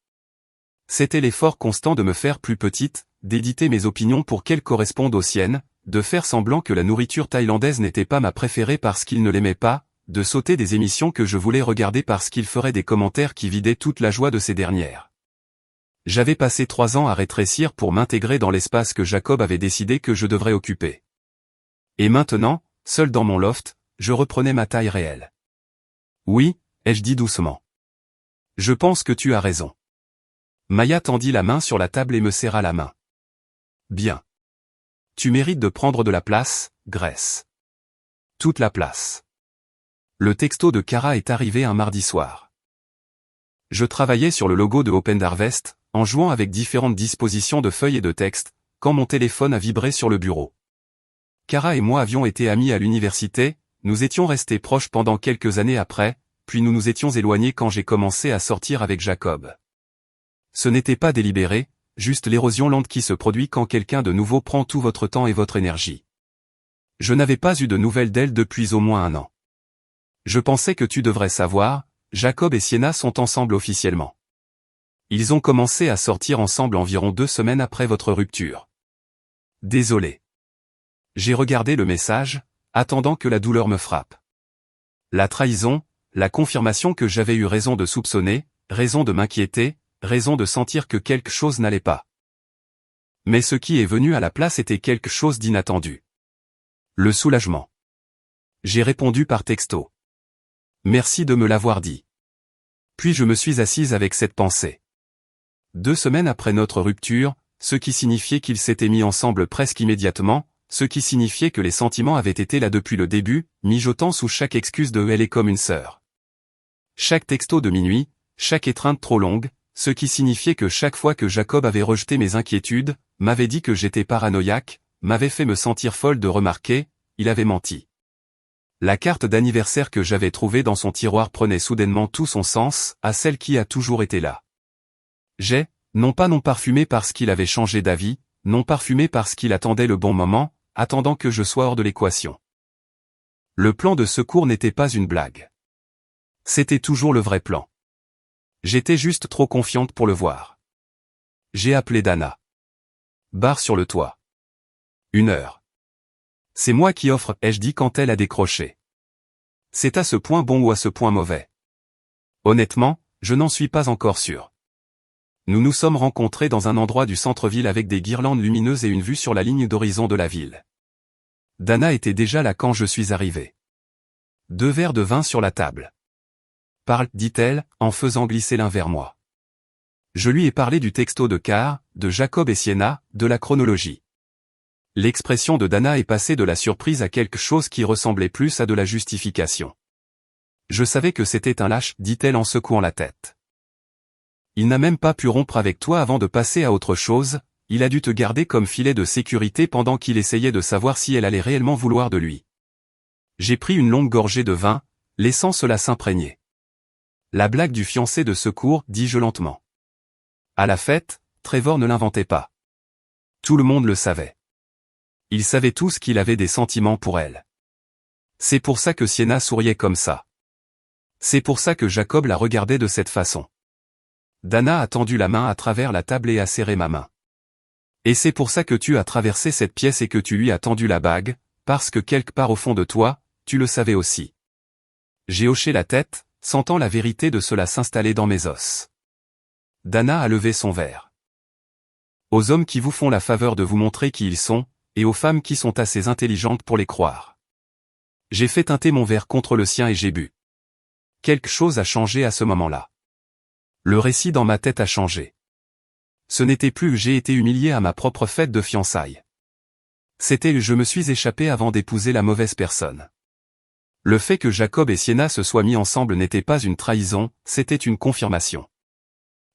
C'était l'effort constant de me faire plus petite, d'éditer mes opinions pour qu'elles correspondent aux siennes, de faire semblant que la nourriture thaïlandaise n'était pas ma préférée parce qu'il ne l'aimait pas, de sauter des émissions que je voulais regarder parce qu'il ferait des commentaires qui vidaient toute la joie de ces dernières. J'avais passé 3 ans à rétrécir pour m'intégrer dans l'espace que Jacob avait décidé que je devrais occuper. Et maintenant, seul dans mon loft, je reprenais ma taille réelle. Oui, ai-je dit doucement. Je pense que tu as raison. Maya tendit la main sur la table et me serra la main. Bien. Tu mérites de prendre de la place, Grace. Toute la place. Le texto de Kara est arrivé un mardi soir. Je travaillais sur le logo de Open Harvest, en jouant avec différentes dispositions de feuilles et de textes, quand mon téléphone a vibré sur le bureau. Kara et moi avions été amis à l'université, nous étions restés proches pendant quelques années après, puis nous nous étions éloignés quand j'ai commencé à sortir avec Jacob. Ce n'était pas délibéré, juste l'érosion lente qui se produit quand quelqu'un de nouveau prend tout votre temps et votre énergie. Je n'avais pas eu de nouvelles d'elle depuis au moins 1 an. Je pensais que tu devrais savoir, Jacob et Sienna sont ensemble officiellement. Ils ont commencé à sortir ensemble environ 2 semaines après votre rupture. Désolé. J'ai regardé le message, attendant que la douleur me frappe. La trahison, la confirmation que j'avais eu raison de soupçonner, raison de m'inquiéter, raison de sentir que quelque chose n'allait pas. Mais ce qui est venu à la place était quelque chose d'inattendu. Le soulagement. J'ai répondu par texto. Merci de me l'avoir dit. Puis je me suis assise avec cette pensée. 2 semaines après notre rupture, ce qui signifiait qu'ils s'étaient mis ensemble presque immédiatement, ce qui signifiait que les sentiments avaient été là depuis le début, mijotant sous chaque excuse de elle est comme une sœur. Chaque texto de minuit, chaque étreinte trop longue, ce qui signifiait que chaque fois que Jacob avait rejeté mes inquiétudes, m'avait dit que j'étais paranoïaque, m'avait fait me sentir folle de remarquer, il avait menti. La carte d'anniversaire que j'avais trouvée dans son tiroir prenait soudainement tout son sens, à celle qui a toujours été là. Non parfumé parce qu'il avait changé d'avis, non parfumé parce qu'il attendait le bon moment, attendant que je sois hors de l'équation. Le plan de secours n'était pas une blague. C'était toujours le vrai plan. J'étais juste trop confiante pour le voir. J'ai appelé Dana. Barre sur le toit. 1 heure. C'est moi qui offre, ai-je dit quand elle a décroché. C'est à ce point bon ou à ce point mauvais. Honnêtement, je n'en suis pas encore sûr. Nous nous sommes rencontrés dans un endroit du centre-ville avec des guirlandes lumineuses et une vue sur la ligne d'horizon de la ville. Dana était déjà là quand je suis arrivé. 2 verres de vin sur la table. Parle, dit-elle, en faisant glisser l'un vers moi. Je lui ai parlé du texto de Car, de Jacob et Sienna, de la chronologie. L'expression de Dana est passée de la surprise à quelque chose qui ressemblait plus à de la justification. Je savais que c'était un lâche, dit-elle en secouant la tête. Il n'a même pas pu rompre avec toi avant de passer à autre chose, il a dû te garder comme filet de sécurité pendant qu'il essayait de savoir si elle allait réellement vouloir de lui. J'ai pris une longue gorgée de vin, laissant cela s'imprégner. La blague du fiancé de secours, dis-je lentement. À la fête, Trevor ne l'inventait pas. Tout le monde le savait. Ils savaient tous qu'il avait des sentiments pour elle. C'est pour ça que Sienna souriait comme ça. C'est pour ça que Jacob la regardait de cette façon. Dana a tendu la main à travers la table et a serré ma main. Et c'est pour ça que tu as traversé cette pièce et que tu lui as tendu la bague, parce que quelque part au fond de toi, tu le savais aussi. J'ai hoché la tête, sentant la vérité de cela s'installer dans mes os. Dana a levé son verre. Aux hommes qui vous font la faveur de vous montrer qui ils sont, et aux femmes qui sont assez intelligentes pour les croire. J'ai fait teinter mon verre contre le sien et j'ai bu. Quelque chose a changé à ce moment-là. Le récit dans ma tête a changé. Ce n'était plus j'ai été humilié à ma propre fête de fiançailles. C'était je me suis échappé avant d'épouser la mauvaise personne. Le fait que Jacob et Sienna se soient mis ensemble n'était pas une trahison, c'était une confirmation.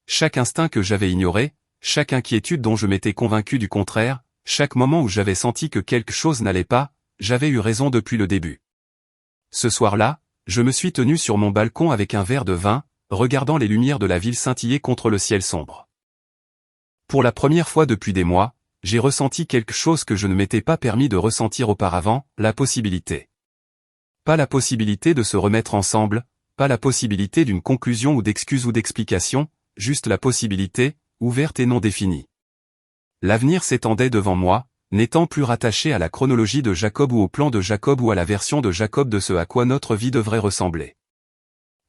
Chaque instinct que j'avais ignoré, chaque inquiétude dont je m'étais convaincu du contraire, chaque moment où j'avais senti que quelque chose n'allait pas, j'avais eu raison depuis le début. Ce soir-là, je me suis tenu sur mon balcon avec un verre de vin, regardant les lumières de la ville scintiller contre le ciel sombre. Pour la première fois depuis des mois, j'ai ressenti quelque chose que je ne m'étais pas permis de ressentir auparavant, la possibilité. Pas la possibilité de se remettre ensemble, pas la possibilité d'une conclusion ou d'excuse ou d'explication, juste la possibilité, ouverte et non définie. L'avenir s'étendait devant moi, n'étant plus rattaché à la chronologie de Jacob ou au plan de Jacob ou à la version de Jacob de ce à quoi notre vie devrait ressembler.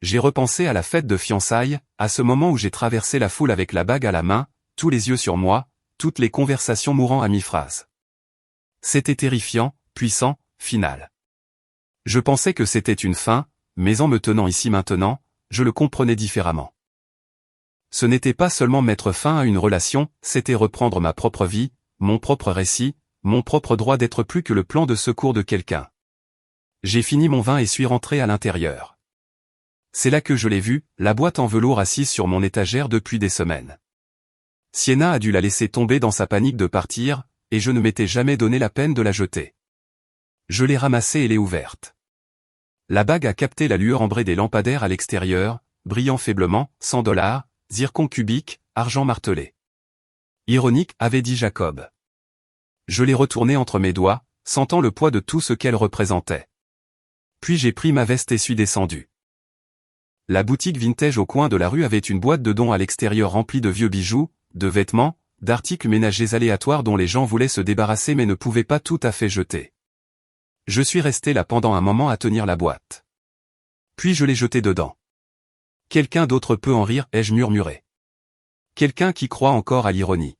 J'ai repensé à la fête de fiançailles, à ce moment où j'ai traversé la foule avec la bague à la main, tous les yeux sur moi, toutes les conversations mourant à mi-phrase. C'était terrifiant, puissant, final. Je pensais que c'était une fin, mais en me tenant ici maintenant, je le comprenais différemment. Ce n'était pas seulement mettre fin à une relation, c'était reprendre ma propre vie, mon propre récit, mon propre droit d'être plus que le plan de secours de quelqu'un. J'ai fini mon vin et suis rentré à l'intérieur. C'est là que je l'ai vue, la boîte en velours assise sur mon étagère depuis des semaines. Sienna a dû la laisser tomber dans sa panique de partir, et je ne m'étais jamais donné la peine de la jeter. Je l'ai ramassée et l'ai ouverte. La bague a capté la lueur ambrée des lampadaires à l'extérieur, brillant faiblement, $100, zircon cubique, argent martelé. Ironique, avait dit Jacob. Je l'ai retournée entre mes doigts, sentant le poids de tout ce qu'elle représentait. Puis j'ai pris ma veste et suis descendu. La boutique vintage au coin de la rue avait une boîte de dons à l'extérieur remplie de vieux bijoux, de vêtements, d'articles ménagers aléatoires dont les gens voulaient se débarrasser mais ne pouvaient pas tout à fait jeter. Je suis resté là pendant un moment à tenir la boîte. Puis je l'ai jetée dedans. Quelqu'un d'autre peut en rire, ai-je murmuré. Quelqu'un qui croit encore à l'ironie.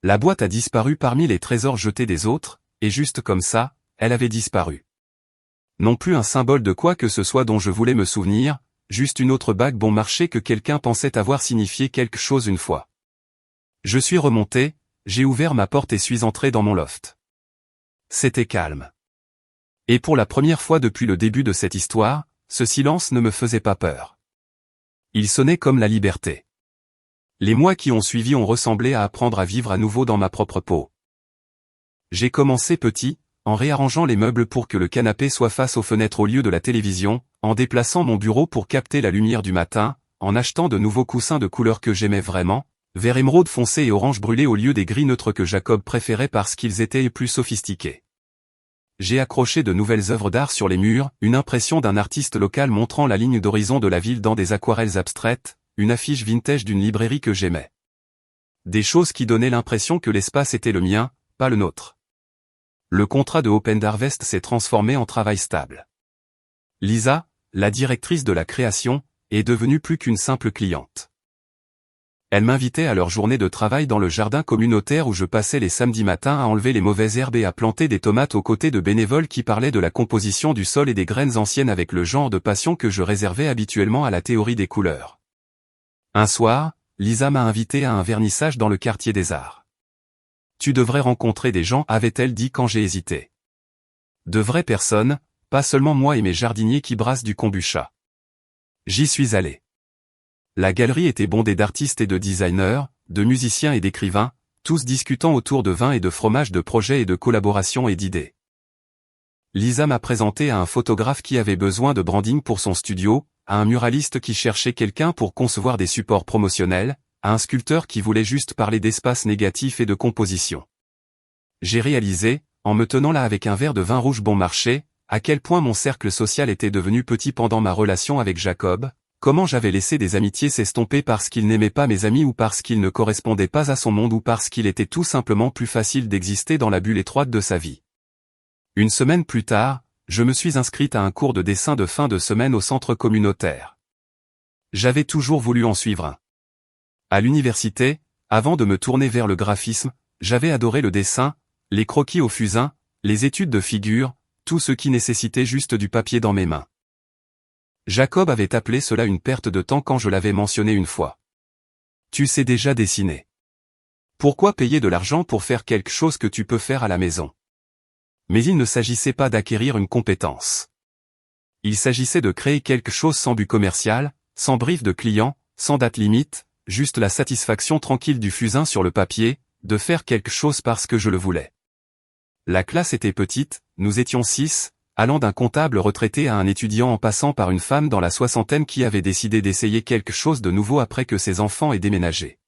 La boîte a disparu parmi les trésors jetés des autres, et juste comme ça, elle avait disparu. Non plus un symbole de quoi que ce soit dont je voulais me souvenir, juste une autre bague bon marché que quelqu'un pensait avoir signifié quelque chose une fois. Je suis remonté, j'ai ouvert ma porte et suis entré dans mon loft. C'était calme. Et pour la première fois depuis le début de cette histoire, ce silence ne me faisait pas peur. Il sonnait comme la liberté. Les mois qui ont suivi ont ressemblé à apprendre à vivre à nouveau dans ma propre peau. J'ai commencé petit, en réarrangeant les meubles pour que le canapé soit face aux fenêtres au lieu de la télévision, en déplaçant mon bureau pour capter la lumière du matin, en achetant de nouveaux coussins de couleurs que j'aimais vraiment, vert émeraude foncé et orange brûlé au lieu des gris neutres que Jacob préférait parce qu'ils étaient plus sophistiqués. J'ai accroché de nouvelles œuvres d'art sur les murs, une impression d'un artiste local montrant la ligne d'horizon de la ville dans des aquarelles abstraites, une affiche vintage d'une librairie que j'aimais. Des choses qui donnaient l'impression que l'espace était le mien, pas le nôtre. Le contrat de Open Harvest s'est transformé en travail stable. Lisa, la directrice de la création, est devenue plus qu'une simple cliente. Elle m'invitait à leur journée de travail dans le jardin communautaire où je passais les samedis matins à enlever les mauvaises herbes et à planter des tomates aux côtés de bénévoles qui parlaient de la composition du sol et des graines anciennes avec le genre de passion que je réservais habituellement à la théorie des couleurs. Un soir, Lisa m'a invité à un vernissage dans le quartier des Arts. Tu devrais rencontrer des gens, avait-elle dit quand j'ai hésité. De vraies personnes, pas seulement moi et mes jardiniers qui brassent du kombucha. J'y suis allé. La galerie était bondée d'artistes et de designers, de musiciens et d'écrivains, tous discutant autour de vin et de fromage, de projets et de collaborations et d'idées. Lisa m'a présenté à un photographe qui avait besoin de branding pour son studio, à un muraliste qui cherchait quelqu'un pour concevoir des supports promotionnels, à un sculpteur qui voulait juste parler d'espace négatif et de composition. J'ai réalisé, en me tenant là avec un verre de vin rouge bon marché, à quel point mon cercle social était devenu petit pendant ma relation avec Jacob, comment j'avais laissé des amitiés s'estomper parce qu'il n'aimait pas mes amis ou parce qu'il ne correspondait pas à son monde ou parce qu'il était tout simplement plus facile d'exister dans la bulle étroite de sa vie. Une semaine plus tard, je me suis inscrite à un cours de dessin de fin de semaine au centre communautaire. J'avais toujours voulu en suivre un. À l'université, avant de me tourner vers le graphisme, j'avais adoré le dessin, les croquis au fusain, les études de figure, tout ce qui nécessitait juste du papier dans mes mains. Jacob avait appelé cela une perte de temps quand je l'avais mentionné une fois. Tu sais déjà dessiner. Pourquoi payer de l'argent pour faire quelque chose que tu peux faire à la maison? Mais il ne s'agissait pas d'acquérir une compétence. Il s'agissait de créer quelque chose sans but commercial, sans brief de client, sans date limite, juste la satisfaction tranquille du fusain sur le papier, de faire quelque chose parce que je le voulais. La classe était petite, nous étions 6, allant d'un comptable retraité à un étudiant en passant par une femme dans la soixantaine qui avait décidé d'essayer quelque chose de nouveau après que ses enfants aient déménagé.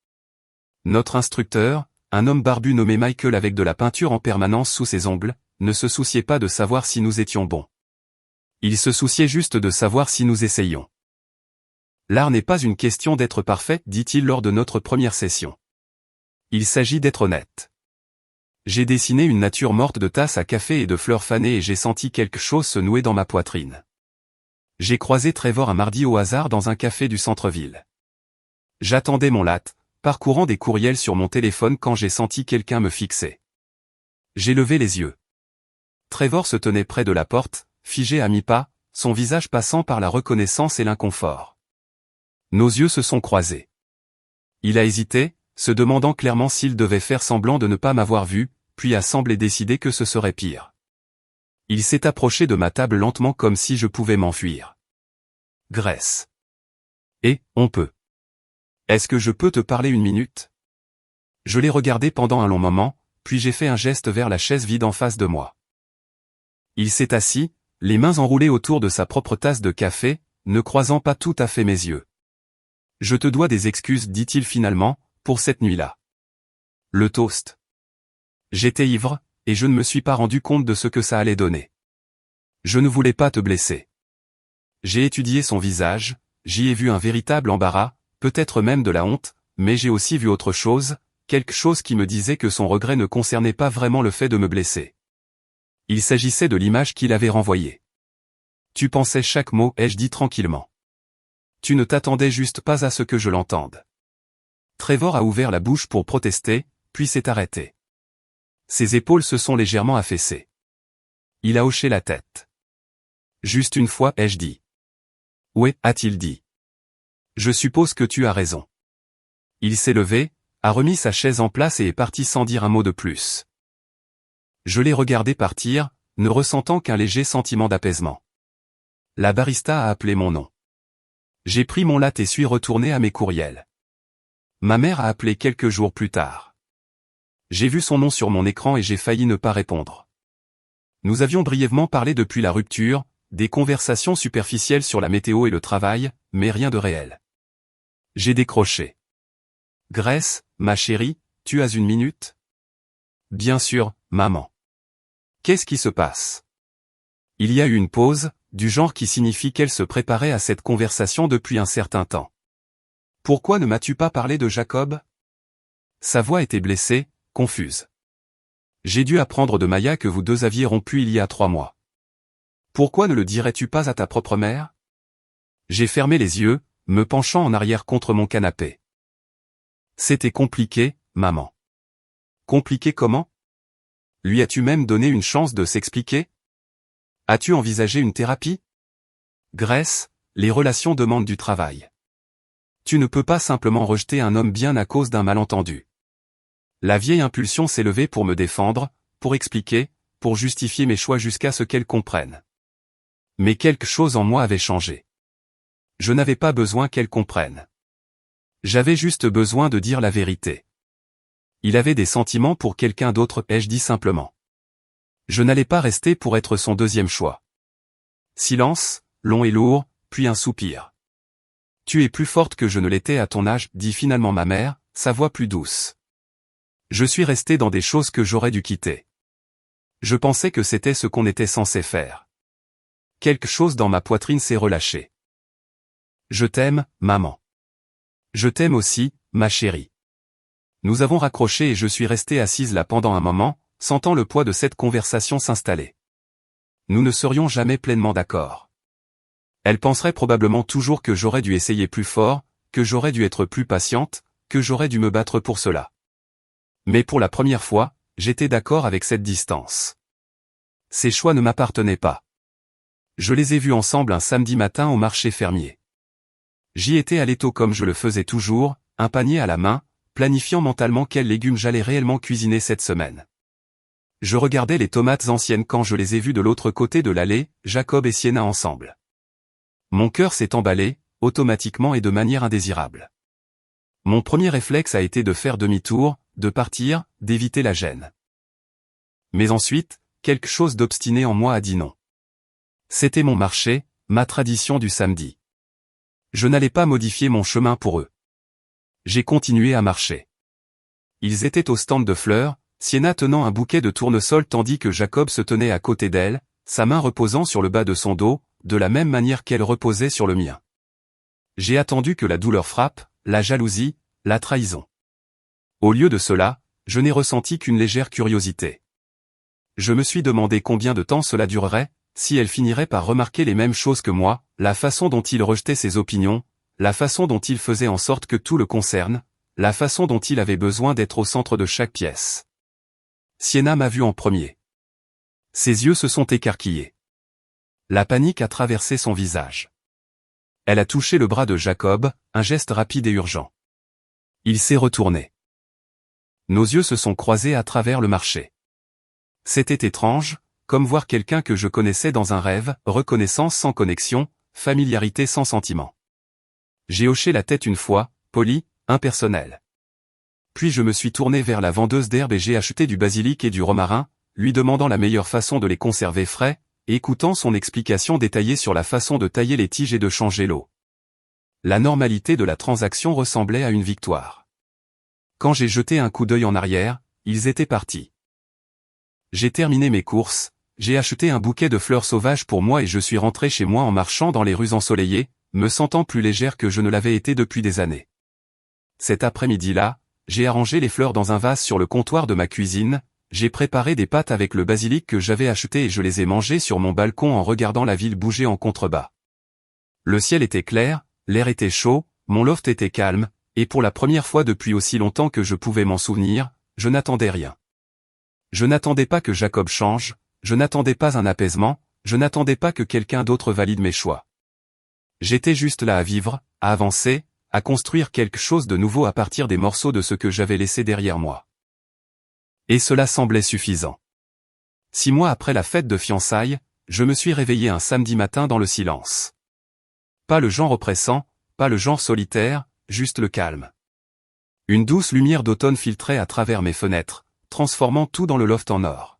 Notre instructeur, un homme barbu nommé Michael avec de la peinture en permanence sous ses ongles, ne se souciait pas de savoir si nous étions bons. Il se souciait juste de savoir si nous essayions. L'art n'est pas une question d'être parfait, dit-il lors de notre première session. Il s'agit d'être honnête. J'ai dessiné une nature morte de tasses à café et de fleurs fanées et j'ai senti quelque chose se nouer dans ma poitrine. J'ai croisé Trevor un mardi au hasard dans un café du centre-ville. J'attendais mon latte, parcourant des courriels sur mon téléphone quand j'ai senti quelqu'un me fixer. J'ai levé les yeux. Trevor se tenait près de la porte, figé à mi-pas, son visage passant par la reconnaissance et l'inconfort. Nos yeux se sont croisés. Il a hésité, se demandant clairement s'il devait faire semblant de ne pas m'avoir vu, puis a semblé décider que ce serait pire. Il s'est approché de ma table lentement comme si je pouvais m'enfuir. Grace. Et, on peut. Est-ce que je peux te parler une minute? Je l'ai regardé pendant un long moment, puis j'ai fait un geste vers la chaise vide en face de moi. Il s'est assis, les mains enroulées autour de sa propre tasse de café, ne croisant pas tout à fait mes yeux. Je te dois des excuses, dit-il finalement, pour cette nuit-là. Le toast. J'étais ivre, et je ne me suis pas rendu compte de ce que ça allait donner. Je ne voulais pas te blesser. J'ai étudié son visage, j'y ai vu un véritable embarras, peut-être même de la honte, mais j'ai aussi vu autre chose, quelque chose qui me disait que son regret ne concernait pas vraiment le fait de me blesser. Il s'agissait de l'image qu'il avait renvoyée. Tu pensais chaque mot, ai-je dit tranquillement. Tu ne t'attendais juste pas à ce que je l'entende. Trevor a ouvert la bouche pour protester, puis s'est arrêté. Ses épaules se sont légèrement affaissées. Il a hoché la tête. Juste une fois, ai-je dit. Ouais, a-t-il dit. Je suppose que tu as raison. Il s'est levé, a remis sa chaise en place et est parti sans dire un mot de plus. Je l'ai regardé partir, ne ressentant qu'un léger sentiment d'apaisement. La barista a appelé mon nom. J'ai pris mon latte et suis retourné à mes courriels. Ma mère a appelé quelques jours plus tard. J'ai vu son nom sur mon écran et j'ai failli ne pas répondre. Nous avions brièvement parlé depuis la rupture, des conversations superficielles sur la météo et le travail, mais rien de réel. J'ai décroché. Grace, ma chérie, tu as une minute? Bien sûr, maman. Qu'est-ce qui se passe? Il y a eu une pause, du genre qui signifie qu'elle se préparait à cette conversation depuis un certain temps. Pourquoi ne m'as-tu pas parlé de Jacob? Sa voix était blessée, confuse. J'ai dû apprendre de Maya que vous deux aviez rompu il y a 3 mois. Pourquoi ne le dirais-tu pas à ta propre mère? J'ai fermé les yeux, me penchant en arrière contre mon canapé. C'était compliqué, maman. Compliqué comment? Lui as-tu même donné une chance de s'expliquer? As-tu envisagé une thérapie? Grace, les relations demandent du travail. Tu ne peux pas simplement rejeter un homme bien à cause d'un malentendu. La vieille impulsion s'est levée pour me défendre, pour expliquer, pour justifier mes choix jusqu'à ce qu'elle comprenne. Mais quelque chose en moi avait changé. Je n'avais pas besoin qu'elle comprenne. J'avais juste besoin de dire la vérité. Il avait des sentiments pour quelqu'un d'autre, ai-je dit simplement. Je n'allais pas rester pour être son deuxième choix. Silence, long et lourd, puis un soupir. Tu es plus forte que je ne l'étais à ton âge, dit finalement ma mère, sa voix plus douce. Je suis resté dans des choses que j'aurais dû quitter. Je pensais que c'était ce qu'on était censé faire. Quelque chose dans ma poitrine s'est relâché. Je t'aime, maman. Je t'aime aussi, ma chérie. Nous avons raccroché et je suis resté assise là pendant un moment, sentant le poids de cette conversation s'installer. Nous ne serions jamais pleinement d'accord. Elle penserait probablement toujours que j'aurais dû essayer plus fort, que j'aurais dû être plus patiente, que j'aurais dû me battre pour cela. Mais pour la première fois, j'étais d'accord avec cette distance. Ces choix ne m'appartenaient pas. Je les ai vus ensemble un samedi matin au marché fermier. J'y étais allé tôt comme je le faisais toujours, un panier à la main, planifiant mentalement quels légumes j'allais réellement cuisiner cette semaine. Je regardais les tomates anciennes quand je les ai vues de l'autre côté de l'allée, Jacob et Sienna ensemble. Mon cœur s'est emballé, automatiquement et de manière indésirable. Mon premier réflexe a été de faire demi-tour, de partir, d'éviter la gêne. Mais ensuite, quelque chose d'obstiné en moi a dit non. C'était mon marché, ma tradition du samedi. Je n'allais pas modifier mon chemin pour eux. J'ai continué à marcher. Ils étaient au stand de fleurs, Sienna tenant un bouquet de tournesol tandis que Jacob se tenait à côté d'elle, sa main reposant sur le bas de son dos, de la même manière qu'elle reposait sur le mien. J'ai attendu que la douleur frappe, la jalousie, la trahison. Au lieu de cela, je n'ai ressenti qu'une légère curiosité. Je me suis demandé combien de temps cela durerait, si elle finirait par remarquer les mêmes choses que moi, la façon dont il rejetait ses opinions, la façon dont il faisait en sorte que tout le concerne, la façon dont il avait besoin d'être au centre de chaque pièce. Sienna m'a vu en premier. Ses yeux se sont écarquillés. La panique a traversé son visage. Elle a touché le bras de Jacob, un geste rapide et urgent. Il s'est retourné. Nos yeux se sont croisés à travers le marché. C'était étrange, comme voir quelqu'un que je connaissais dans un rêve, reconnaissance sans connexion, familiarité sans sentiment. J'ai hoché la tête une fois, poli, impersonnel. Puis je me suis tourné vers la vendeuse d'herbe et j'ai acheté du basilic et du romarin, lui demandant la meilleure façon de les conserver frais, et écoutant son explication détaillée sur la façon de tailler les tiges et de changer l'eau. La normalité de la transaction ressemblait à une victoire. Quand j'ai jeté un coup d'œil en arrière, ils étaient partis. J'ai terminé mes courses, j'ai acheté un bouquet de fleurs sauvages pour moi et je suis rentré chez moi en marchant dans les rues ensoleillées, me sentant plus légère que je ne l'avais été depuis des années. Cet après-midi-là, j'ai arrangé les fleurs dans un vase sur le comptoir de ma cuisine, j'ai préparé des pâtes avec le basilic que j'avais acheté et je les ai mangées sur mon balcon en regardant la ville bouger en contrebas. Le ciel était clair, l'air était chaud, mon loft était calme, et pour la première fois depuis aussi longtemps que je pouvais m'en souvenir, je n'attendais rien. Je n'attendais pas que Jacob change, je n'attendais pas un apaisement, je n'attendais pas que quelqu'un d'autre valide mes choix. J'étais juste là à vivre, à avancer, à construire quelque chose de nouveau à partir des morceaux de ce que j'avais laissé derrière moi. Et cela semblait suffisant. 6 mois après la fête de fiançailles, je me suis réveillé un samedi matin dans le silence. Pas le genre oppressant, pas le genre solitaire, juste le calme. Une douce lumière d'automne filtrait à travers mes fenêtres, transformant tout dans le loft en or.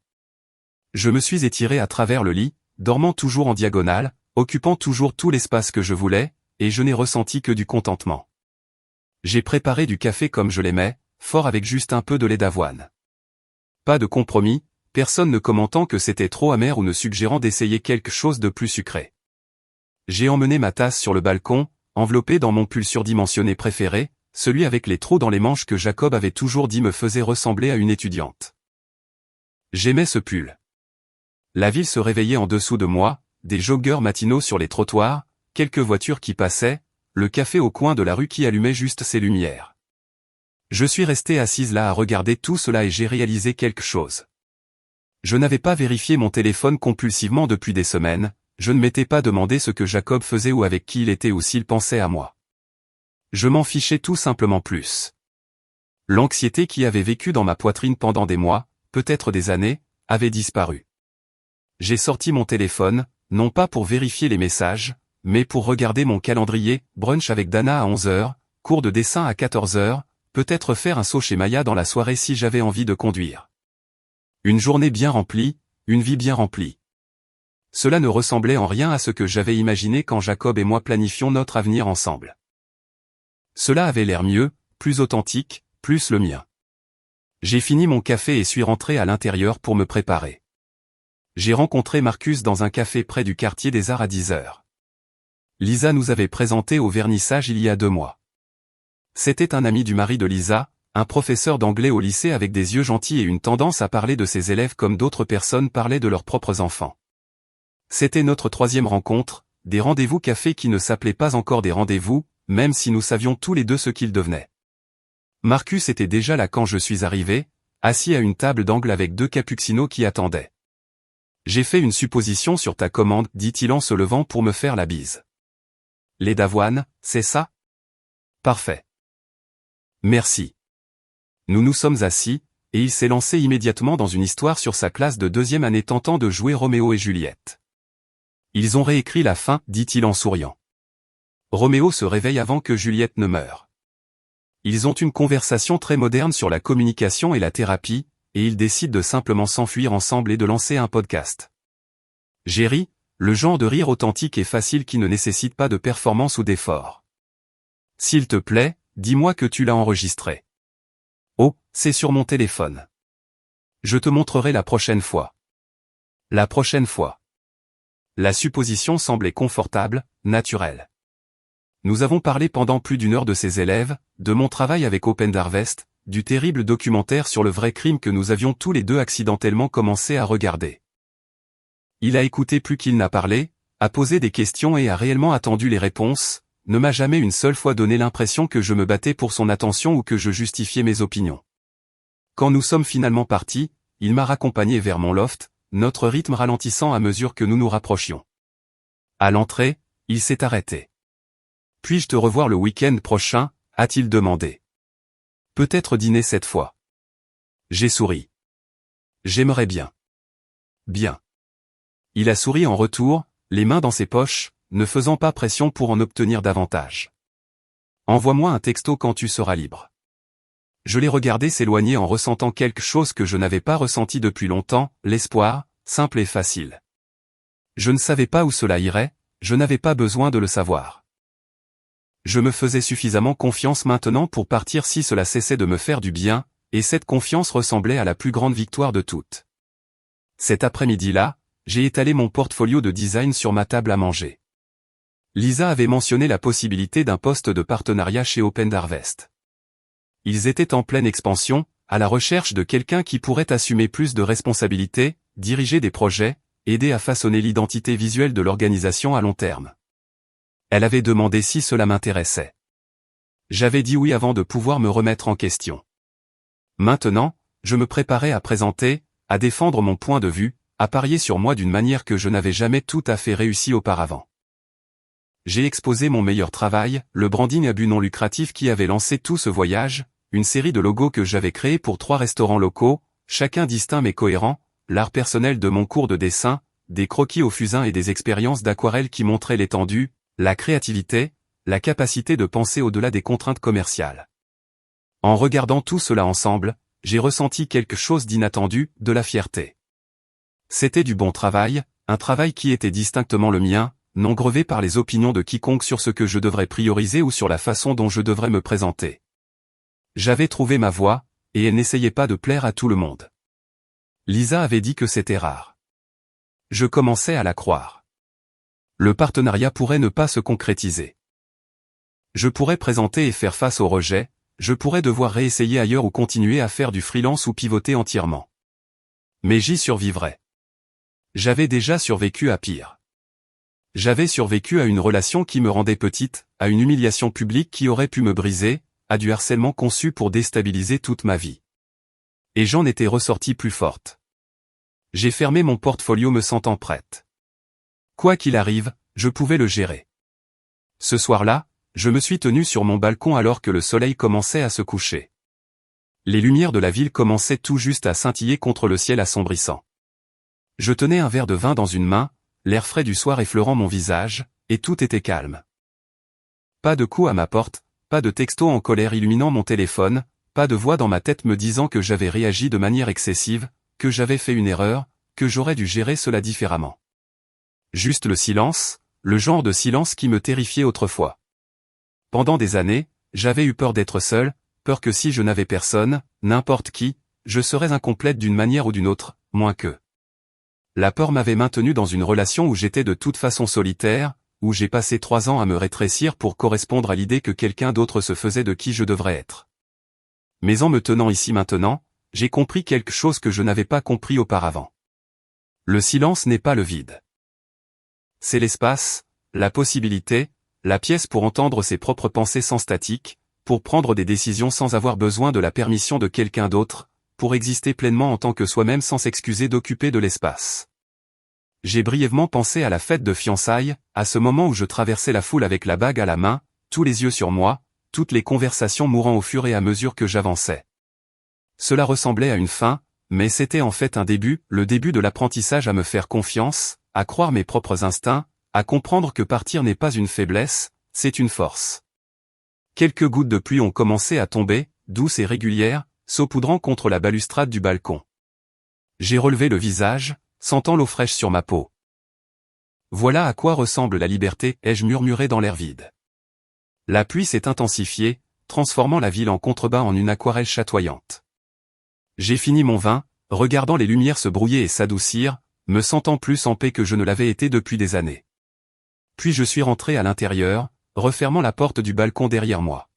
Je me suis étiré à travers le lit, dormant toujours en diagonale, occupant toujours tout l'espace que je voulais, et je n'ai ressenti que du contentement. J'ai préparé du café comme je l'aimais, fort avec juste un peu de lait d'avoine. Pas de compromis, personne ne commentant que c'était trop amer ou ne suggérant d'essayer quelque chose de plus sucré. J'ai emmené ma tasse sur le balcon, enveloppée dans mon pull surdimensionné préféré, celui avec les trous dans les manches que Jacob avait toujours dit me faisait ressembler à une étudiante. J'aimais ce pull. La ville se réveillait en dessous de moi, des joggeurs matinaux sur les trottoirs, quelques voitures qui passaient, le café au coin de la rue qui allumait juste ses lumières. Je suis resté assise là à regarder tout cela et j'ai réalisé quelque chose. Je n'avais pas vérifié mon téléphone compulsivement depuis des semaines, je ne m'étais pas demandé ce que Jacob faisait ou avec qui il était ou s'il pensait à moi. Je m'en fichais tout simplement plus. L'anxiété qui avait vécu dans ma poitrine pendant des mois, peut-être des années, avait disparu. J'ai sorti mon téléphone, non pas pour vérifier les messages, mais pour regarder mon calendrier, brunch avec Dana à 11h, cours de dessin à 14h, peut-être faire un saut chez Maya dans la soirée si j'avais envie de conduire. Une journée bien remplie, une vie bien remplie. Cela ne ressemblait en rien à ce que j'avais imaginé quand Jacob et moi planifions notre avenir ensemble. Cela avait l'air mieux, plus authentique, plus le mien. J'ai fini mon café et suis rentré à l'intérieur pour me préparer. J'ai rencontré Marcus dans un café près du quartier des Arts à 10h. Lisa nous avait présenté au vernissage il y a 2 mois. C'était un ami du mari de Lisa, un professeur d'anglais au lycée avec des yeux gentils et une tendance à parler de ses élèves comme d'autres personnes parlaient de leurs propres enfants. C'était notre 3e rencontre, des rendez-vous café qui ne s'appelaient pas encore des rendez-vous, même si nous savions tous les deux ce qu'ils devenaient. Marcus était déjà là quand je suis arrivé, assis à une table d'angle avec 2 capuccinos qui attendaient. J'ai fait une supposition sur ta commande, dit-il en se levant pour me faire la bise. Lait d'avoine, c'est ça? Parfait. Merci. Nous nous sommes assis, et il s'est lancé immédiatement dans une histoire sur sa classe de 2e année tentant de jouer Roméo et Juliette. Ils ont réécrit la fin, dit-il en souriant. Roméo se réveille avant que Juliette ne meure. Ils ont une conversation très moderne sur la communication et la thérapie, et ils décident de simplement s'enfuir ensemble et de lancer un podcast. J'ai ri, le genre de rire authentique et facile qui ne nécessite pas de performance ou d'effort. S'il te plaît, dis-moi que tu l'as enregistré. Oh, c'est sur mon téléphone. Je te montrerai la prochaine fois. La prochaine fois. La supposition semblait confortable, naturelle. Nous avons parlé pendant plus d'1 heure de ses élèves, de mon travail avec Open Harvest, du terrible documentaire sur le vrai crime que nous avions tous les 2 accidentellement commencé à regarder. Il a écouté plus qu'il n'a parlé, a posé des questions et a réellement attendu les réponses, ne m'a jamais une seule fois donné l'impression que je me battais pour son attention ou que je justifiais mes opinions. Quand nous sommes finalement partis, il m'a raccompagné vers mon loft, notre rythme ralentissant à mesure que nous nous rapprochions. À l'entrée, il s'est arrêté. « Puis-je te revoir le week-end prochain ?» a-t-il demandé. « Peut-être dîner cette fois. » J'ai souri. « J'aimerais bien. » Bien. Il a souri en retour, les mains dans ses poches, ne faisant pas pression pour en obtenir davantage. « Envoie-moi un texto quand tu seras libre. » Je l'ai regardé s'éloigner en ressentant quelque chose que je n'avais pas ressenti depuis longtemps, l'espoir, simple et facile. Je ne savais pas où cela irait, je n'avais pas besoin de le savoir. Je me faisais suffisamment confiance maintenant pour partir si cela cessait de me faire du bien, et cette confiance ressemblait à la plus grande victoire de toutes. Cet après-midi-là, j'ai étalé mon portfolio de design sur ma table à manger. Lisa avait mentionné la possibilité d'un poste de partenariat chez Open Harvest. Ils étaient en pleine expansion, à la recherche de quelqu'un qui pourrait assumer plus de responsabilités, diriger des projets, aider à façonner l'identité visuelle de l'organisation à long terme. Elle avait demandé si cela m'intéressait. J'avais dit oui avant de pouvoir me remettre en question. Maintenant, je me préparais à présenter, à défendre mon point de vue, à parier sur moi d'une manière que je n'avais jamais tout à fait réussi auparavant. J'ai exposé mon meilleur travail, le branding à but non lucratif qui avait lancé tout ce voyage, une série de logos que j'avais créés pour 3 restaurants locaux, chacun distinct mais cohérent, l'art personnel de mon cours de dessin, des croquis au fusain et des expériences d'aquarelle qui montraient l'étendue, la créativité, la capacité de penser au-delà des contraintes commerciales. En regardant tout cela ensemble, j'ai ressenti quelque chose d'inattendu, de la fierté. C'était du bon travail, un travail qui était distinctement le mien, non grevé par les opinions de quiconque sur ce que je devrais prioriser ou sur la façon dont je devrais me présenter. J'avais trouvé ma voie, et elle n'essayait pas de plaire à tout le monde. Lisa avait dit que c'était rare. Je commençais à la croire. Le partenariat pourrait ne pas se concrétiser. Je pourrais présenter et faire face au rejet, je pourrais devoir réessayer ailleurs ou continuer à faire du freelance ou pivoter entièrement. Mais j'y survivrais. J'avais déjà survécu à pire. J'avais survécu à une relation qui me rendait petite, à une humiliation publique qui aurait pu me briser, à du harcèlement conçu pour déstabiliser toute ma vie. Et j'en étais ressorti plus forte. J'ai fermé mon portfolio me sentant prête. Quoi qu'il arrive, je pouvais le gérer. Ce soir-là, je me suis tenu sur mon balcon alors que le soleil commençait à se coucher. Les lumières de la ville commençaient tout juste à scintiller contre le ciel assombrissant. Je tenais un verre de vin dans une main, l'air frais du soir effleurant mon visage, et tout était calme. Pas de coup à ma porte, pas de texto en colère illuminant mon téléphone, pas de voix dans ma tête me disant que j'avais réagi de manière excessive, que j'avais fait une erreur, que j'aurais dû gérer cela différemment. Juste le silence, le genre de silence qui me terrifiait autrefois. Pendant des années, j'avais eu peur d'être seul, peur que si je n'avais personne, n'importe qui, je serais incomplète d'une manière ou d'une autre, moins que. La peur m'avait maintenu dans une relation où j'étais de toute façon solitaire, où j'ai passé 3 ans à me rétrécir pour correspondre à l'idée que quelqu'un d'autre se faisait de qui je devrais être. Mais en me tenant ici maintenant, j'ai compris quelque chose que je n'avais pas compris auparavant. Le silence n'est pas le vide. C'est l'espace, la possibilité, la pièce pour entendre ses propres pensées sans statique, pour prendre des décisions sans avoir besoin de la permission de quelqu'un d'autre, pour exister pleinement en tant que soi-même sans s'excuser d'occuper de l'espace. J'ai brièvement pensé à la fête de fiançailles, à ce moment où je traversais la foule avec la bague à la main, tous les yeux sur moi, toutes les conversations mourant au fur et à mesure que j'avançais. Cela ressemblait à une fin, mais c'était en fait un début, le début de l'apprentissage à me faire confiance, à croire mes propres instincts, à comprendre que partir n'est pas une faiblesse, c'est une force. Quelques gouttes de pluie ont commencé à tomber, douces et régulières, saupoudrant contre la balustrade du balcon. J'ai relevé le visage, sentant l'eau fraîche sur ma peau. Voilà à quoi ressemble la liberté, ai-je murmuré dans l'air vide. La pluie s'est intensifiée, transformant la ville en contrebas en une aquarelle chatoyante. J'ai fini mon vin, regardant les lumières se brouiller et s'adoucir, me sentant plus en paix que je ne l'avais été depuis des années. Puis je suis rentré à l'intérieur, refermant la porte du balcon derrière moi.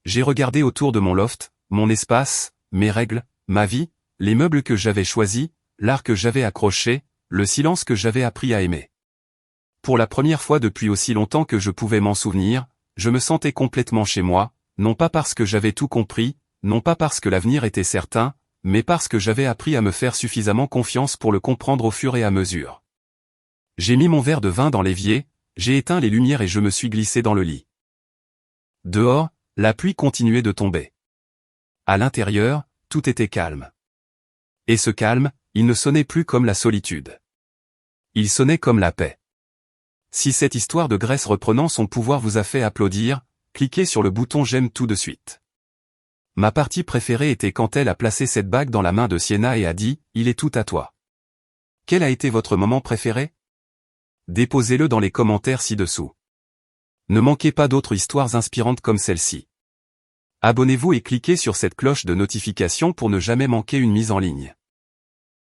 J'ai regardé autour de mon loft, mon espace, mes règles, ma vie, les meubles que j'avais choisis, l'art que j'avais accroché, le silence que j'avais appris à aimer. Pour la première fois depuis aussi longtemps que je pouvais m'en souvenir, je me sentais complètement chez moi, non pas parce que j'avais tout compris, non pas parce que l'avenir était certain, mais parce que j'avais appris à me faire suffisamment confiance pour le comprendre au fur et à mesure. J'ai mis mon verre de vin dans l'évier, j'ai éteint les lumières et je me suis glissé dans le lit. Dehors, la pluie continuait de tomber. À l'intérieur, tout était calme. Et ce calme, il ne sonnait plus comme la solitude. Il sonnait comme la paix. Si cette histoire de Grèce reprenant son pouvoir vous a fait applaudir, cliquez sur le bouton j'aime tout de suite. Ma partie préférée était quand elle a placé cette bague dans la main de Sienna et a dit « Il est tout à toi ». Quel a été votre moment préféré? Déposez-le dans les commentaires ci-dessous. Ne manquez pas d'autres histoires inspirantes comme celle-ci. Abonnez-vous et cliquez sur cette cloche de notification pour ne jamais manquer une mise en ligne.